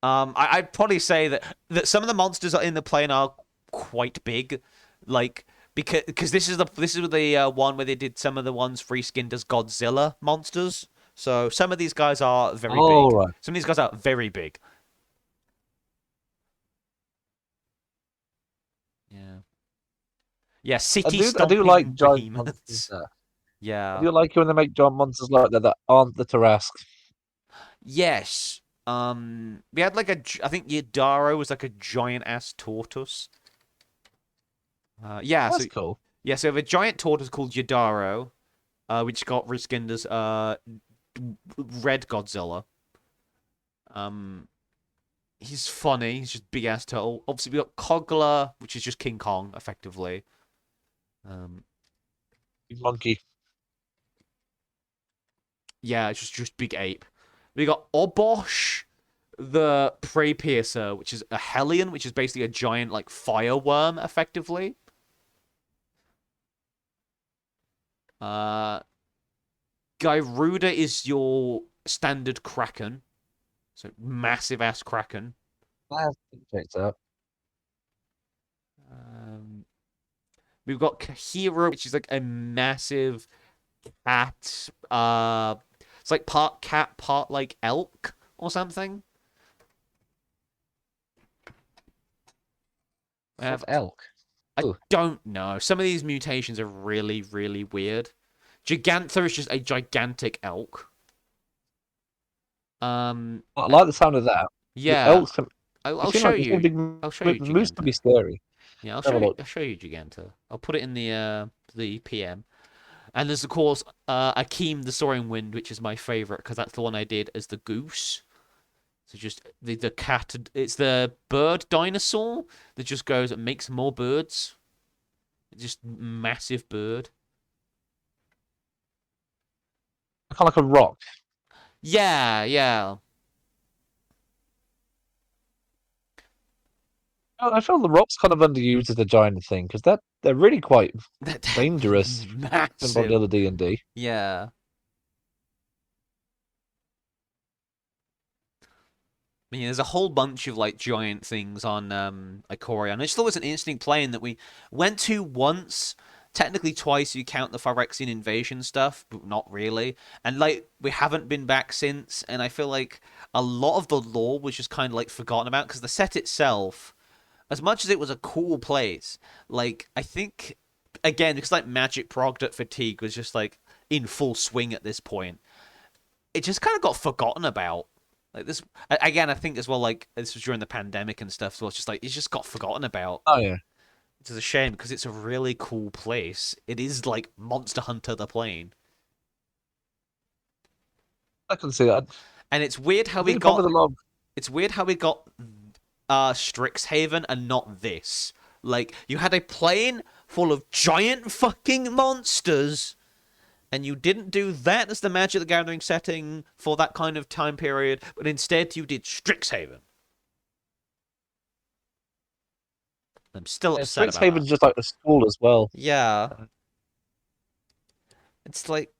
I'd probably say that some of the monsters in the plane are quite big, like because this is the one where they did some of the ones reskinned as Godzilla monsters. So some of these guys are very Oh big. right. Some of these guys are very big. Yeah, yeah, city I do like stomping giant monsters behemoths. there. I Yeah. do like it when they make giant monsters like that aren't the Tarrasque. Yes. We had like I think Yadaro was like a giant ass tortoise. Yeah. So That's cool. yeah, so we have a giant tortoise called Yadaro, which got reskinned as Red Godzilla. Um, he's funny. He's just big ass turtle. Obviously, we got Kogla, which is just King Kong, effectively. Um, Monkey. yeah, it's just big ape. We got Obosh, the Prey Piercer, which is a Hellion, which is basically a giant like fireworm, effectively. Uh, Gyruda is your standard Kraken, so massive ass Kraken. I have to check that. We've got Kahira, which is like a massive cat. It's like part cat, part like elk or something. We What have elk? I Oh, don't know. Some of these mutations are really, really weird. Gigantha is just a gigantic elk. Um, I uh, like the sound of that. yeah, Elks can. I'll, They I'll seem show like a you. big I'll show you moose can be Giganta. scary. Yeah, I'll Have show a you. look. I'll show you Giganta. I'll put it in the PM. And there's of course Akeem the Soaring Wind, which is my favorite because that's the one I did as the goose. So just the cat. It's the bird dinosaur that just goes and makes more birds. Just massive bird. Kind of like a rock. Yeah, yeah. I feel the rock's kind of underused as a giant thing because they're really quite They're dangerous from the massive. other D&D. Yeah. I mean, there's a whole bunch of like giant things on Ikoria, and I just thought it was an interesting plane that we went to once. Technically twice you count the Phyrexian invasion stuff, but not really. And like we haven't been back since, and I feel like a lot of the lore was just kind of like forgotten about because the set itself, as much as it was a cool place, like I think again because like Magic Progd Fatigue was just like in full swing at this point, it just kind of got forgotten about. Like this again, I think as well. Like this was during the pandemic and stuff, so it's just like it just got forgotten about. Oh yeah, It's a shame because it's a really cool place. It is like Monster Hunter the plane, I can see that. and it's weird how I we think the problem got. with a lot of It's weird how we got Strixhaven and not this. Like you had a plane full of giant fucking monsters, and you didn't do that as the Magic the Gathering setting for that kind of time period, but instead you did Strixhaven. I'm still upset about that. Strixhaven's just like a school as well. Yeah, it's like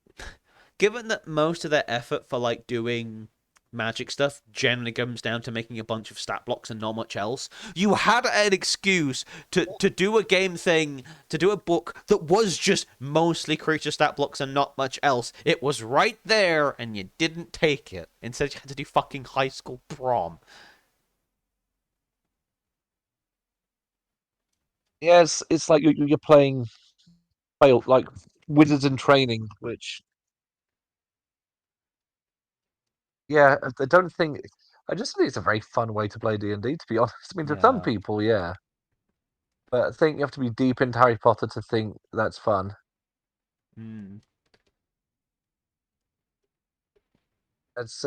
given that most of their effort for like doing magic stuff generally comes down to making a bunch of stat blocks and not much else, you had an excuse to do a game thing, to do a book that was just mostly creature stat blocks and not much else. It was right there and you didn't take it. Instead you had to do fucking high school prom. Yes, it's like you're playing like Wizards in Training, which yeah, I don't think. I just think it's a very fun way to play D&D. To be honest, I mean, to some Yeah. people, yeah, but I think you have to be deep into Harry Potter to think that's fun. Mm. It's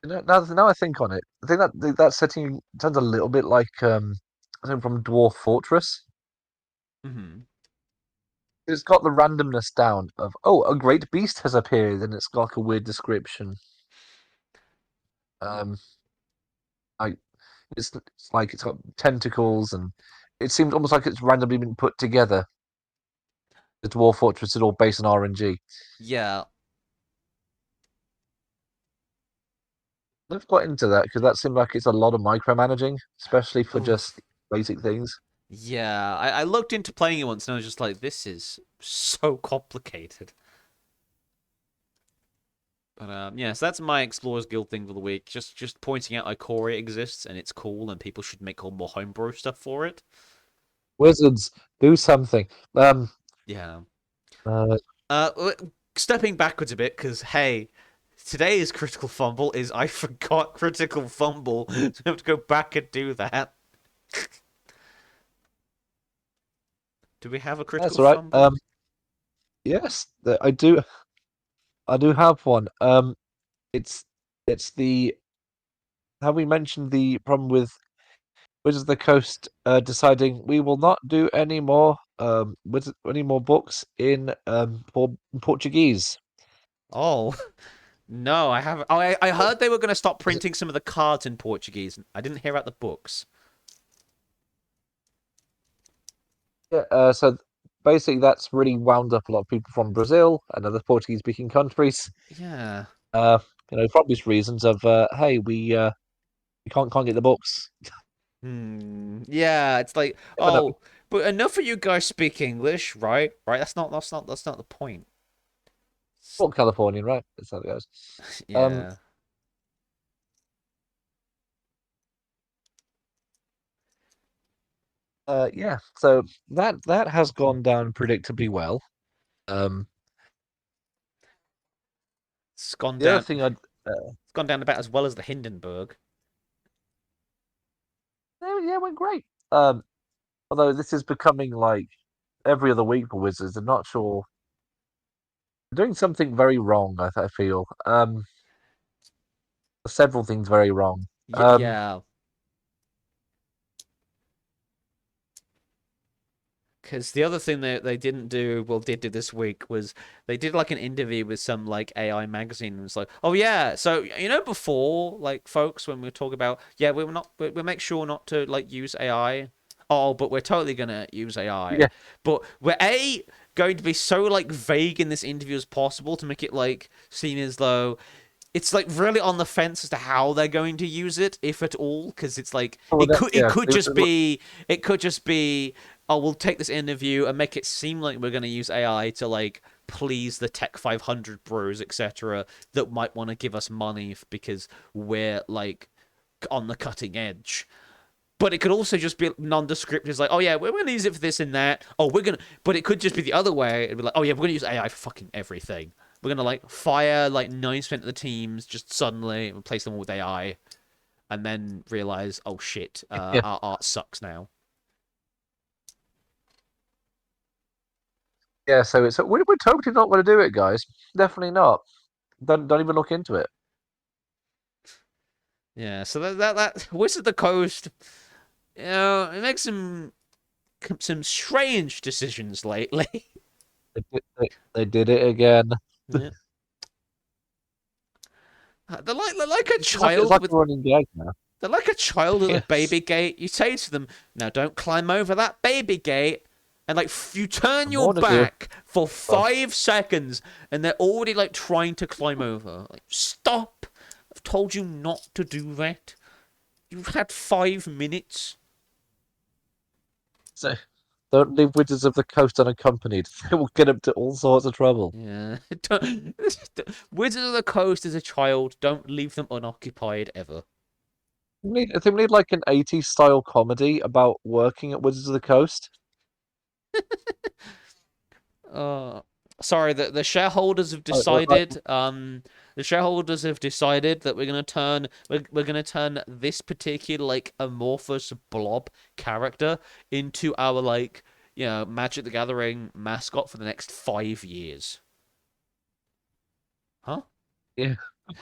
now I think on it, I think that setting sounds a little bit like I think from Dwarf Fortress. Hmm. It's got the randomness down of a great beast has appeared, and it's got like a weird description. Um, I it's like it's got tentacles, and it seems almost like it's randomly been put together. The Dwarf Fortress is all based on RNG. Yeah. I've got into that because that seemed like it's a lot of micromanaging, especially for just Oof. basic things. Yeah. I looked into playing it once and I was just like, this is so complicated. But yeah, so that's my Explorers Guild thing for the week. Just pointing out Ikoria exists and it's cool, and people should make more homebrew stuff for it. Wizards, do something. Yeah. Uh, Stepping backwards a bit because hey, today's critical fumble is I forgot critical fumble, so I have to go back and do that. Do we have a that's critical all right. fumble? Yes, I do. I do have one. It's it's the have we mentioned the problem with Wizards of the Coast deciding we will not do any more any more books in Portuguese. Oh no, I haven't. Oh, I heard they were going to stop printing some of the cards in Portuguese. I didn't hear about the books. Yeah, so basically that's really wound up a lot of people from Brazil and other Portuguese-speaking countries. Yeah. Uh, for obvious reasons of hey, we can't get the books. Yeah, it's like, But no, oh, but enough of you guys speak English, right? Right? That's not the point. all Californian, right? That's how it goes. Um, Yeah. yeah. So that has gone down predictably well. Um, It's gone the other down thing it's gone down about as well as the Hindenburg. yeah, went great. Although this is becoming like every other week for Wizards. I'm not sure. They're doing something very wrong, I feel. Several things very wrong. Yeah. Because the other thing they didn't do, well, did do this week was they did like an interview with some like AI magazine and was like, oh yeah, so before like folks when we talk about yeah we make sure not to like use AI. Oh, but we're totally gonna use AI. Yeah, But we're going to be so like vague in this interview as possible to make it like seem as though it's like really on the fence as to how they're going to use it, if at all, because it's like well, it could it yeah. could just be it could just be oh we'll take this interview and make it seem like we're going to use AI to like please the Tech 500 bros etc. that might want to give us money because we're like on the cutting edge. But it could also just be nondescript. It's like, oh yeah, we're gonna use it for this and that. Oh, we're gonna. But it could just be the other way. It'd be like, oh yeah, we're gonna use AI for fucking everything. We're gonna like fire like 90% of the teams just suddenly and replace them all with AI, and then realize, oh shit, Yeah, our art sucks now. yeah. So it's we're totally not going to do it, guys. Definitely not. Don't even look into it. Yeah. So that Wizard of the Coast, it makes some strange decisions lately. They did it again. Yeah. They're like a It's child like with a running gag now. They're like a child at a Yes. baby gate. You say to them, "Now don't climb over that baby gate," and like you turn Good your morning, dear. back for Oh, 5 seconds, and they're already like trying to climb over. Like, stop! I've told you not to do that. You've had 5 minutes. so don't leave Wizards of the Coast unaccompanied. They will get into all sorts of trouble. Yeah. Wizard of the Coast is a child. Don't leave them unoccupied ever. I think we need like an 80s style comedy about working at Wizards of the Coast. Uh, sorry, the shareholders have Like, decided. The shareholders have decided that we're gonna turn this particular like amorphous blob character into our like Magic the Gathering mascot for the next 5 years. Huh? yeah,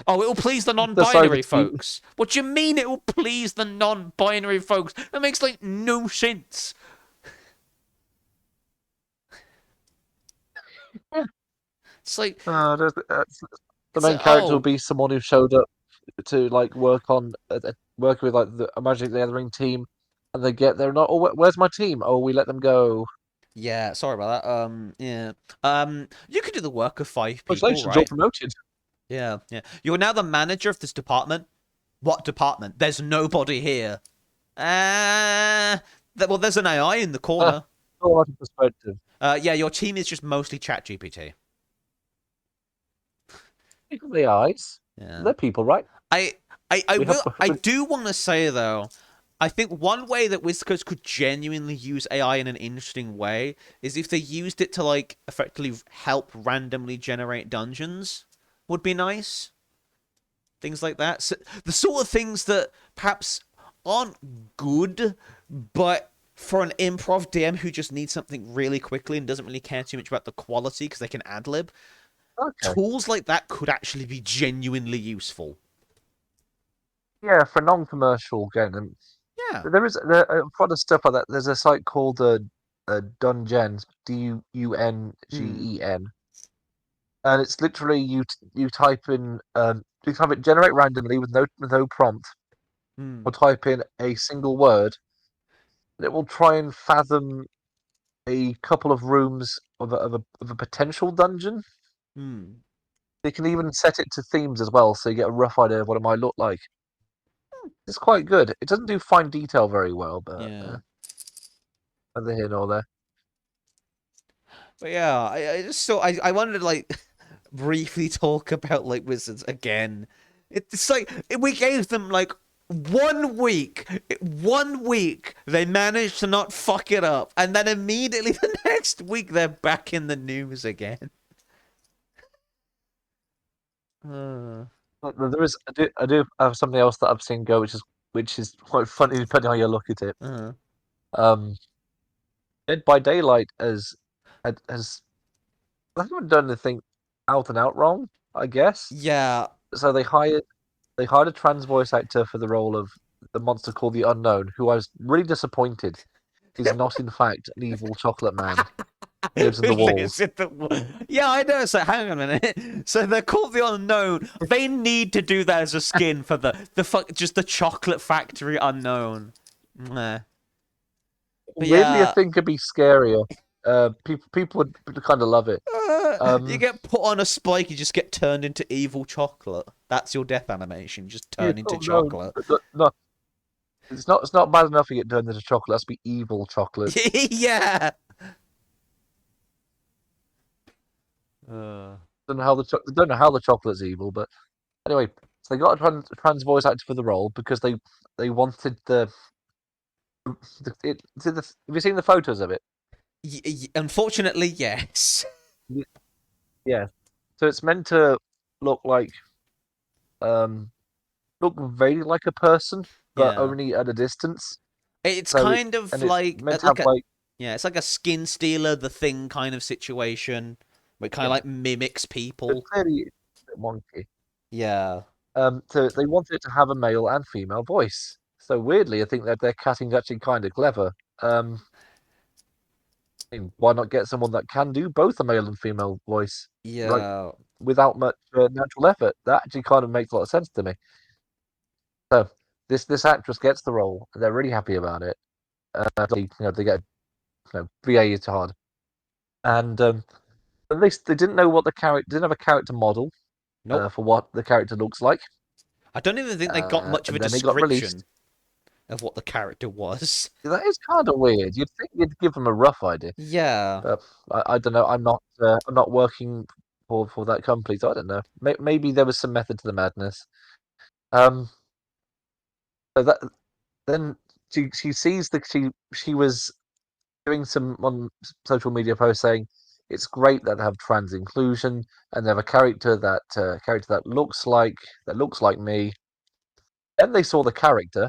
Oh, it'll please the decide the non-binary team. folks. What do you mean it will please the non-binary folks? That makes like no sense. It's like The it's main character will oh be someone who showed up to like working with like a Magic the Gathering team, and they get there not. Oh, where's my team? Oh, we let them go. Yeah, sorry about that. Yeah. You could do the work of 5 people, Congratulations, you're right? promoted. Yeah, yeah. You're now the manager of this department. What department? There's nobody here. Well, there's an AI in the Ah, corner. all out of perspective. Yeah, your team is just mostly ChatGPT. Look at the eyes. Yeah. They're people, right? I, I We have. will. I do want to say though. I think one way that Wizards could genuinely use AI in an interesting way is if they used it to like effectively help randomly generate dungeons. Would be nice. Things like that. So, the sort of things that perhaps aren't good, but for an improv DM who just needs something really quickly and doesn't really care too much about the quality because they can ad lib, Okay. tools like that could actually be genuinely useful. Yeah, for non-commercial games, Yeah. for the stuff like that. There's a site called Dungeons, Dungen, and it's literally you type in you type it generate randomly with no prompt, or Hmm. type in a single word, and it will try and fathom a couple of rooms of a potential dungeon. Hmm. They can even set it to themes as well, so you get a rough idea of what it might look like. It's quite good. It doesn't do fine detail very well, but Yeah. neither here nor there. But yeah, I just so I wanted to like briefly talk about like Wizards again. It's like we gave them like 1 week. 1 week they managed to not fuck it up, and then immediately the next week they're back in the news again. Uh, But there is, I do have something else that I've seen go, which is quite funny depending on how you look at it. uh, Um, Dead by Daylight has they haven't done anything out and out wrong, I guess. yeah. So they hired a trans voice actor for the role of the monster called the Unknown, who I was really disappointed is not in fact an evil chocolate man who lives in the walls. Yeah, I know. So hang on a minute. So they're called the Unknown. They need to do that as a skin for just the chocolate factory Unknown. Nah. But Weirdly, I yeah, think it'd be scarier. People would kind of love it. you get put on a spike, you just get turned into evil chocolate. That's your death animation. Just Yeah, turn into no, chocolate. no, it's not bad enough to get turned into chocolate. It has to be evil chocolate. Yeah. Uh, Don't know how the chocolate's evil, but anyway, so they got a trans voice actor for the role because they wanted have you seen the photos of it? unfortunately, yes. Yeah. So it's meant to look like um look very like a person, but Yeah. only at a distance. It's So kind of it's like meant to like have a like yeah, it's like a skin stealer, the thing kind of situation, where it kind of yeah, like mimics but people. clearly it's a bit wonky. Yeah, So they wanted it to have a male and female voice. So weirdly, I think that their casting's actually kind of clever. Um, I mean, why not get someone that can do both a male and female voice, like yeah, without much natural effort? That actually kind of makes a lot of sense to me. So this actress gets the role, and they're really happy about it. They get VA is hard, and at least they didn't know what the character didn't have a character model nope. for what the character looks like, I don't even think they got much of a and then it got description released. of what the character was. That is kind of weird. You'd think you'd give them a rough idea, Yeah, but I don't know. I'm not working for that company, so I don't know. Maybe there was some method to the madness. Um, so that then she sees that she was doing some on social media posts saying it's great that they have trans inclusion and they have a character that looks like me. Then they saw the character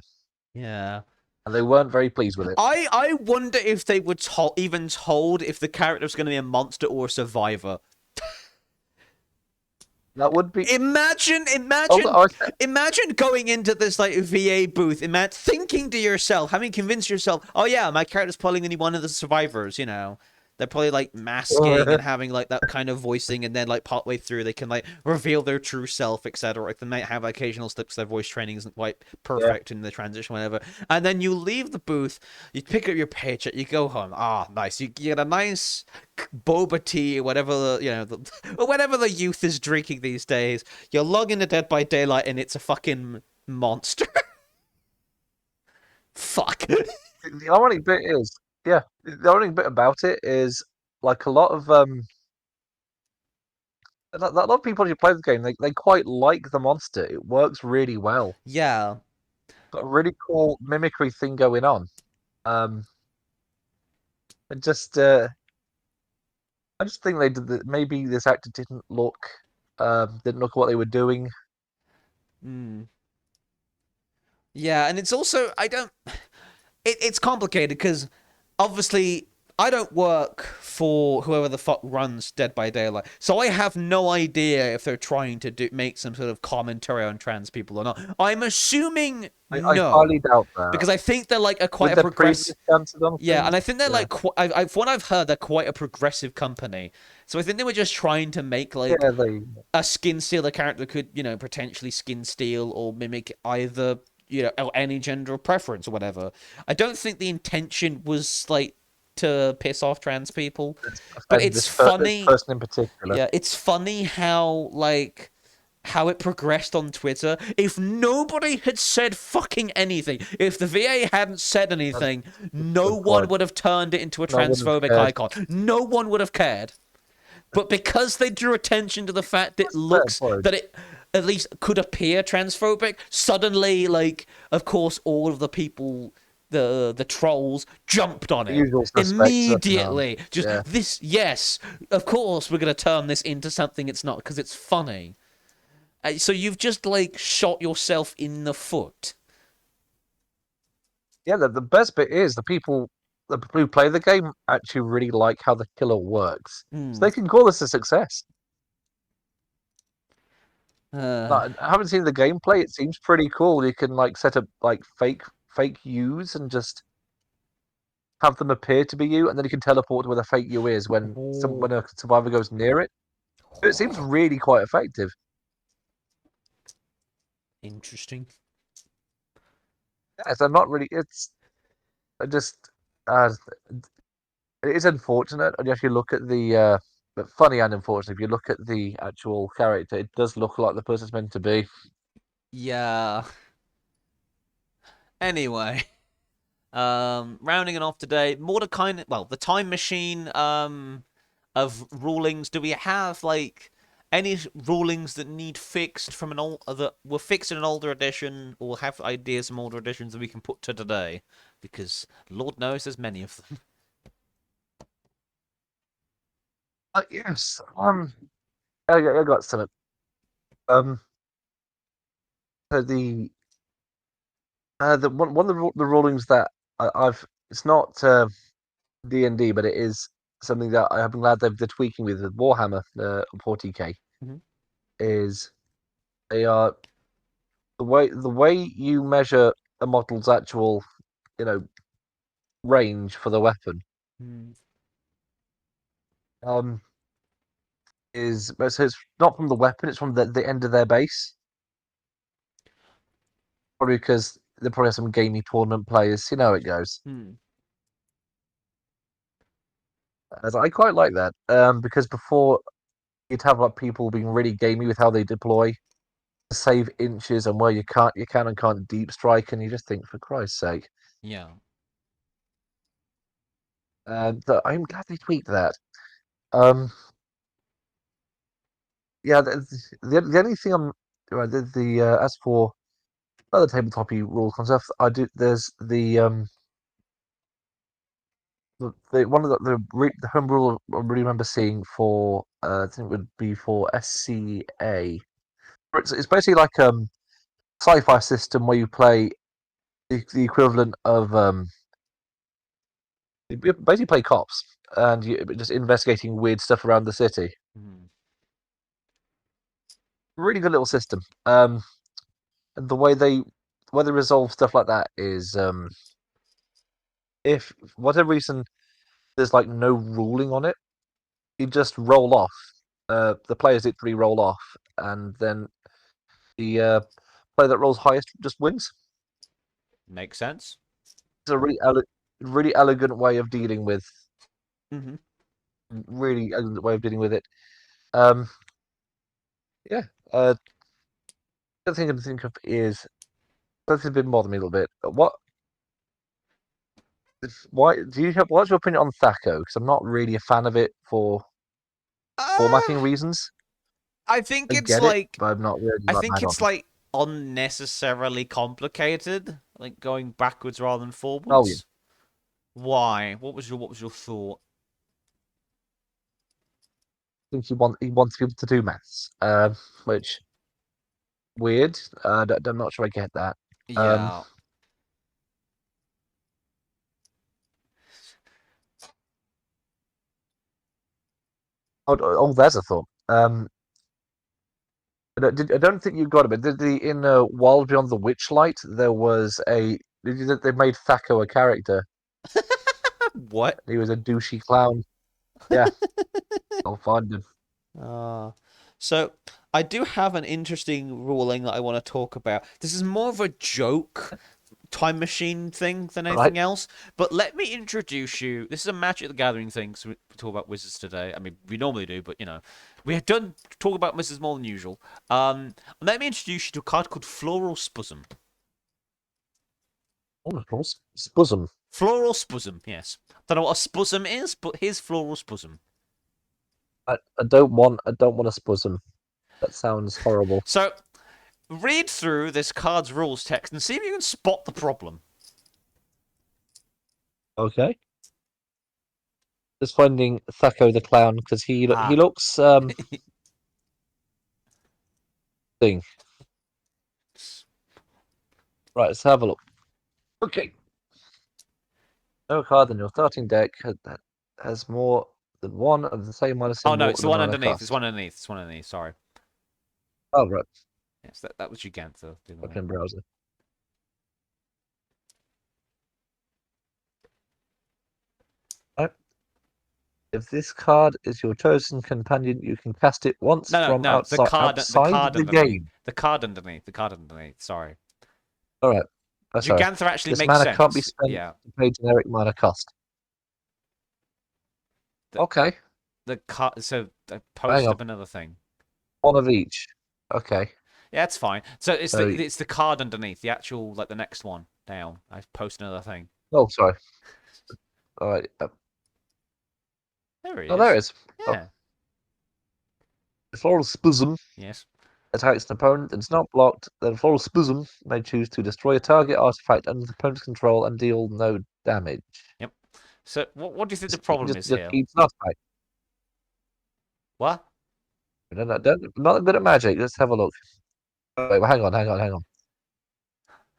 yeah. and they weren't very pleased with it. I wonder if they were even told if the character was going to be a monster or a survivor. That would be. Imagine, Oh, imagine, imagine going into this like VA booth, thinking to yourself, having convinced yourself, oh yeah, my character's probably gonna be one of the survivors. They're probably like masking and having like that kind of voicing, and then like partway through they can like reveal their true self, etc. Like they might have occasional slips. Their voice training isn't quite yeah. perfect in the transition, whatever. And then you leave the booth, you pick up your paycheck, you go home. Ah, nice. You get a nice boba tea, or whatever or whatever the youth is drinking these days. You log into Dead by Daylight, and it's a fucking monster. Fuck. The ironic bit is, yeah, the ironic bit about it is like a lot of people who play the game, they quite like the monster. It works really well. Yeah. Got a really cool mimicry thing going on. Um, and just I just think they did that. Maybe this actor didn't look what they were doing. Mm. Yeah, and it's also I don't. It's complicated because obviously I don't work for whoever the fuck runs Dead by Daylight, so I have no idea if they're trying to make some sort of commentary on trans people or not. I'm assuming I no, highly doubt that. because I think they're like quite With a their previous progressive. chances on Yeah, and I things, think they're yeah, like from what I've heard, they're quite a progressive company. So I think they were just trying to make like yeah, they a skin stealer character could, potentially skin steal or mimic either, or any gender preference or whatever. I don't think the intention was like to piss off trans people, but offend it's this funny. person in particular. Yeah, it's funny how like how it progressed on Twitter. If nobody had said fucking anything, if the VA hadn't said That's anything, a no good one point. would have turned it into a No one has transphobic cared. icon. No one would have cared. But because they drew attention to the fact That's a fair point. that it at least could appear transphobic, suddenly, like, of course, all of the people, the trolls, jumped on The it usual suspects up in arms. immediately. Just Yeah. this, yes, of course, we're gonna turn this into something it's not because it's funny. So you've just like shot yourself in the foot. Yeah, the best bit is the people who play the game actually really like how the killer works. So Hmm. they can call this a success. Uh, Like, I haven't seen the gameplay. It seems pretty cool. You can like set up like fake U's and just have them appear to be you, and then you can teleport to where the fake U is when a survivor goes near it. It seems really quite effective. Interesting. Yes, I'm not really. It's I just uh, it is unfortunate. And if you look at but funny and unfortunate. If you look at the actual character, it does look like the person's meant to be. Yeah. Anyway, rounding it off today, more to kind of, well, the time machine of rulings. Do we have like any rulings that need fixed from an old that were fixed in an older edition, or have ideas from older editions that we can put to today? Because Lord knows there's many of them. Yes. I got some. Um, so one of the rulings that I've it's not D&D, but it is something that I'm glad they're tweaking with Warhammer 40K Mhm. is they are the way you measure a model's actual you know range for the weapon Hmm. um so it's not from the weapon, it's from the end of their base, probably because they probably have some gaming tournament players, you know how it goes. Hmm. As I quite like that because before you'd have like people being really gamey with how they deploy to save inches and where you can and can't deep strike, and you just think, for Christ's sake. Yeah. So I'm glad they tweaked that. Um, yeah, the only thing I'm the as for other tabletopy rules and stuff, I do. There's the one of the home rule I really remember seeing for I think it would be for SCA. It's basically like sci-fi system where you play the equivalent of you basically play cops and you just investigating weird stuff around the city. Hmm. Really good little system. And the way they resolve stuff like that is if for whatever reason there's like no ruling on it, you just roll off. The players literally roll off, and then the player that rolls highest just wins. Makes sense. It's a really elegant way of dealing with Hmm. really elegant way of dealing with it. Um, yeah. The other thing I can think of is something's been bothering me a little bit. Why do you have? What's your opinion on Thaco? Because I'm not really a fan of it for Uh, formatting reasons. I think I it's get it, like but I'm not really I like think mad on it's it. like unnecessarily complicated, like going backwards rather than Oh yeah, forwards. Why? What was your thought? I think he wants people to do maths, which weird. I'm not sure I get that. Um, Yeah. there's a thought. I don't think you got it, but in Wild Beyond the Witchlight there was they made Thaco a character. What? He was a douchey clown. Yeah, I'll find him. Uh, so I do have an interesting ruling that I want to talk about. This is more of a joke time machine thing than Right. anything else. But let me introduce you. This is a Magic the Gathering thing, so we talk about wizards today. I mean, we normally do, but we have done talk about wizards more than usual. Let me introduce you to a card called Floral Spasm. Oh, of course. Spasm. Floral Spasm, yes. Don't know what a spasm is, but here's Floral Spasm. I don't want a spasm. That sounds horrible. So, read through this card's rules text and see if you can spot the problem. Okay. Just finding Thaco the clown because he looks thing. Right, let's have a look. Okay. No card in your starting deck has more than one of the same minus symbol. Oh no, it's the one mana underneath. cost. It's one underneath. It's one underneath. Sorry. Oh right. Yes, that was Gigantha. Fucking browser. Right. If this card is your chosen companion, you can cast it once from outside the game. The card underneath. Sorry. All right. Sorry. Gigantha actually This makes mana sense. can't be spent Yeah. to pay generic mana cost. Okay. The card. So I posted up another thing. One of each. Okay. Yeah, it's fine. So it's the card underneath, the actual the next one down. I post another thing. Oh, sorry. All right. There it is. Oh, there it is. Yeah. The Floral Spasm. Yes. Attacks an opponent and it's not blocked, then Floral Spasm may choose to destroy a target artifact under the opponent's control and deal no damage. Yep. So what do you think the problem is here? Keeps an artifact. What? Not good at magic. Let's have a look. Wait, hang on.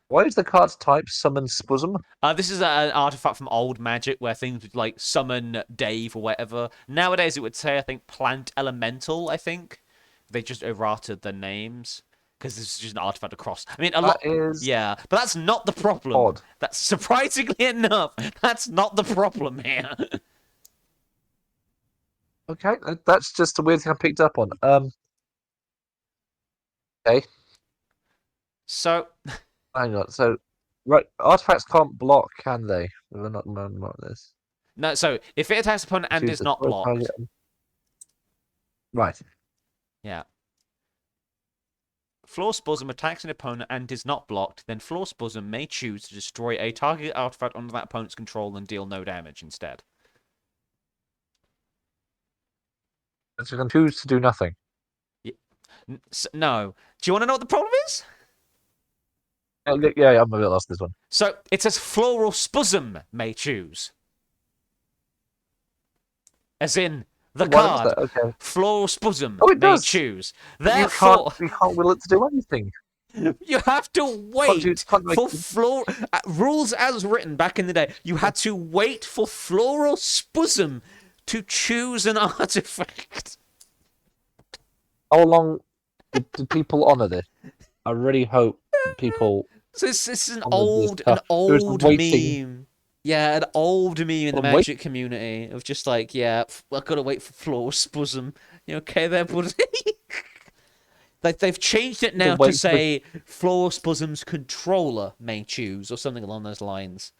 Why is the card's type Summon Spasm? This is an artifact from old Magic where things would like summon Dave or whatever. Nowadays it would say, I think, Plant Elemental, I think. They just errated the names because this is just an artifact across. I mean, yeah, but that's not the problem. Odd. That's surprisingly enough, that's not the problem here. Okay, that's just a weird thing I picked up on. Okay. So, hang on. So, right, artifacts can't block, can they? We're not this. No. So if it attacks opponent and is not blocked, right. Yeah. Floor Spasm attacks an opponent and is not blocked, then Floor Spasm may choose to destroy a target artifact under that opponent's control and deal no damage instead. So you can choose to do nothing. Yeah. No. Do you want to know what the problem is? Yeah, I'm a bit lost this one. So it says Floral Spasm may choose. As in the card, okay. Floral Spasm may choose. Therefore, you can't will it to do anything. You have to wait for rules as written back in the day. You had to wait for Floral Spasm to choose an artifact. How long did people honor this? I really hope people. So this is an old meme. Yeah, an old meme in the Magic community of just like, yeah, I've got to wait for Floral Spasm. You okay there, buddy? Like they've changed it now to say Floral Spasm's controller may choose or something along those lines.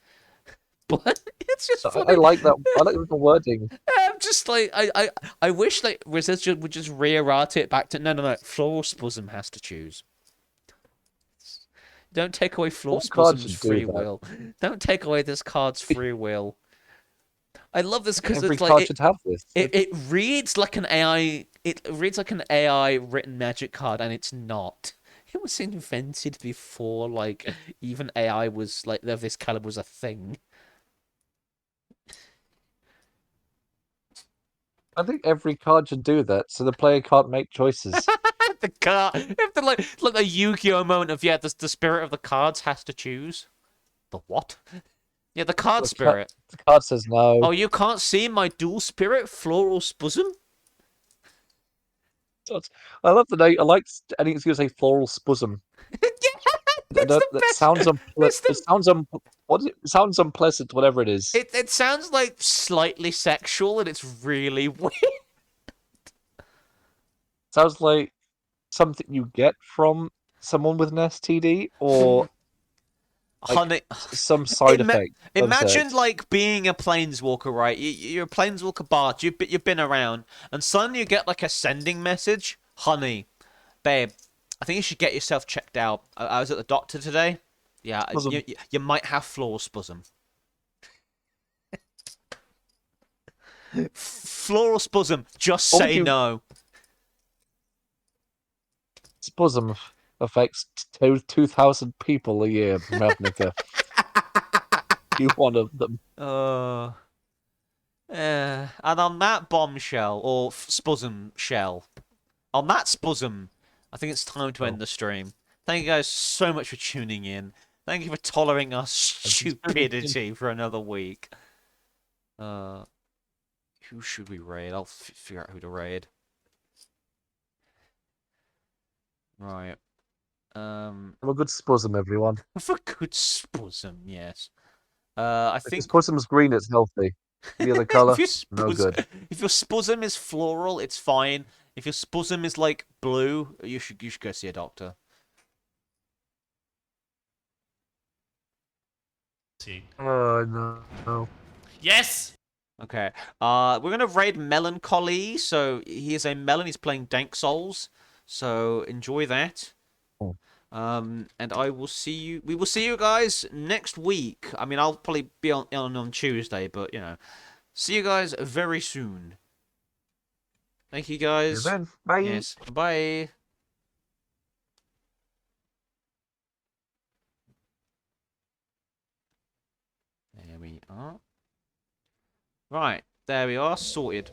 But it's just funny. I like that. I like the wording. I'm just like I wish like Wizards would just re-errate it back to no. Floral Spasm has to choose. Don't take away Floor Spasm's free will. Don't take away this card's free will. I love this because it's like it reads like an AI. It reads like an AI written Magic card, and it's not. It was invented before like even AI was like of this caliber was a thing. I think every card should do that, so the player can't make choices. The card, if the like a Yu-Gi-Oh moment of the spirit of the cards has to choose. The what? Yeah, the card spirit. The card says no. Oh, you can't see my dual spirit, Floral Spasm? I love the name. I think it's going to say Floral Spasm. That sounds sounds unpleasant, whatever it is. It sounds like slightly sexual, and it's really weird. Sounds like something you get from someone with an STD, or Like Honey, some side effect of imagine sex. like being a planeswalker, right? You're a planeswalker bard. You've been around, and suddenly you get like a sending message. Honey, babe, I think you should get yourself checked out. I was at the doctor today. Yeah, you might have floor spasm. Floral spasm. Just What would say you no. spasm affects 2,000 people a year, Ravnica. You one of them. Uh, and on that bombshell, or spasm shell, on that spasm, I think it's time to Oh. end the stream. Thank you guys so much for tuning in. Thank you for tolerating our stupidity for another week. Who should we raid? I'll figure out who to raid. Right. Have a good spasm, everyone. For good spasm, yes. I If your think spasm's green, it's healthy. The other color, no good. If your spasm is floral, it's fine. If your spasm is like blue, you should go see a doctor. See. Oh no. Yes. Okay. We're gonna raid Melancholy. So he is a melon. He's playing Dank Souls. So enjoy that. Oh. And I will see you. We will see you guys next week. I mean, I'll probably be on Tuesday, but you know, see you guys very soon. Thank you guys. Then, bye. Yes. Bye. There we are. Right. There we are. Sorted.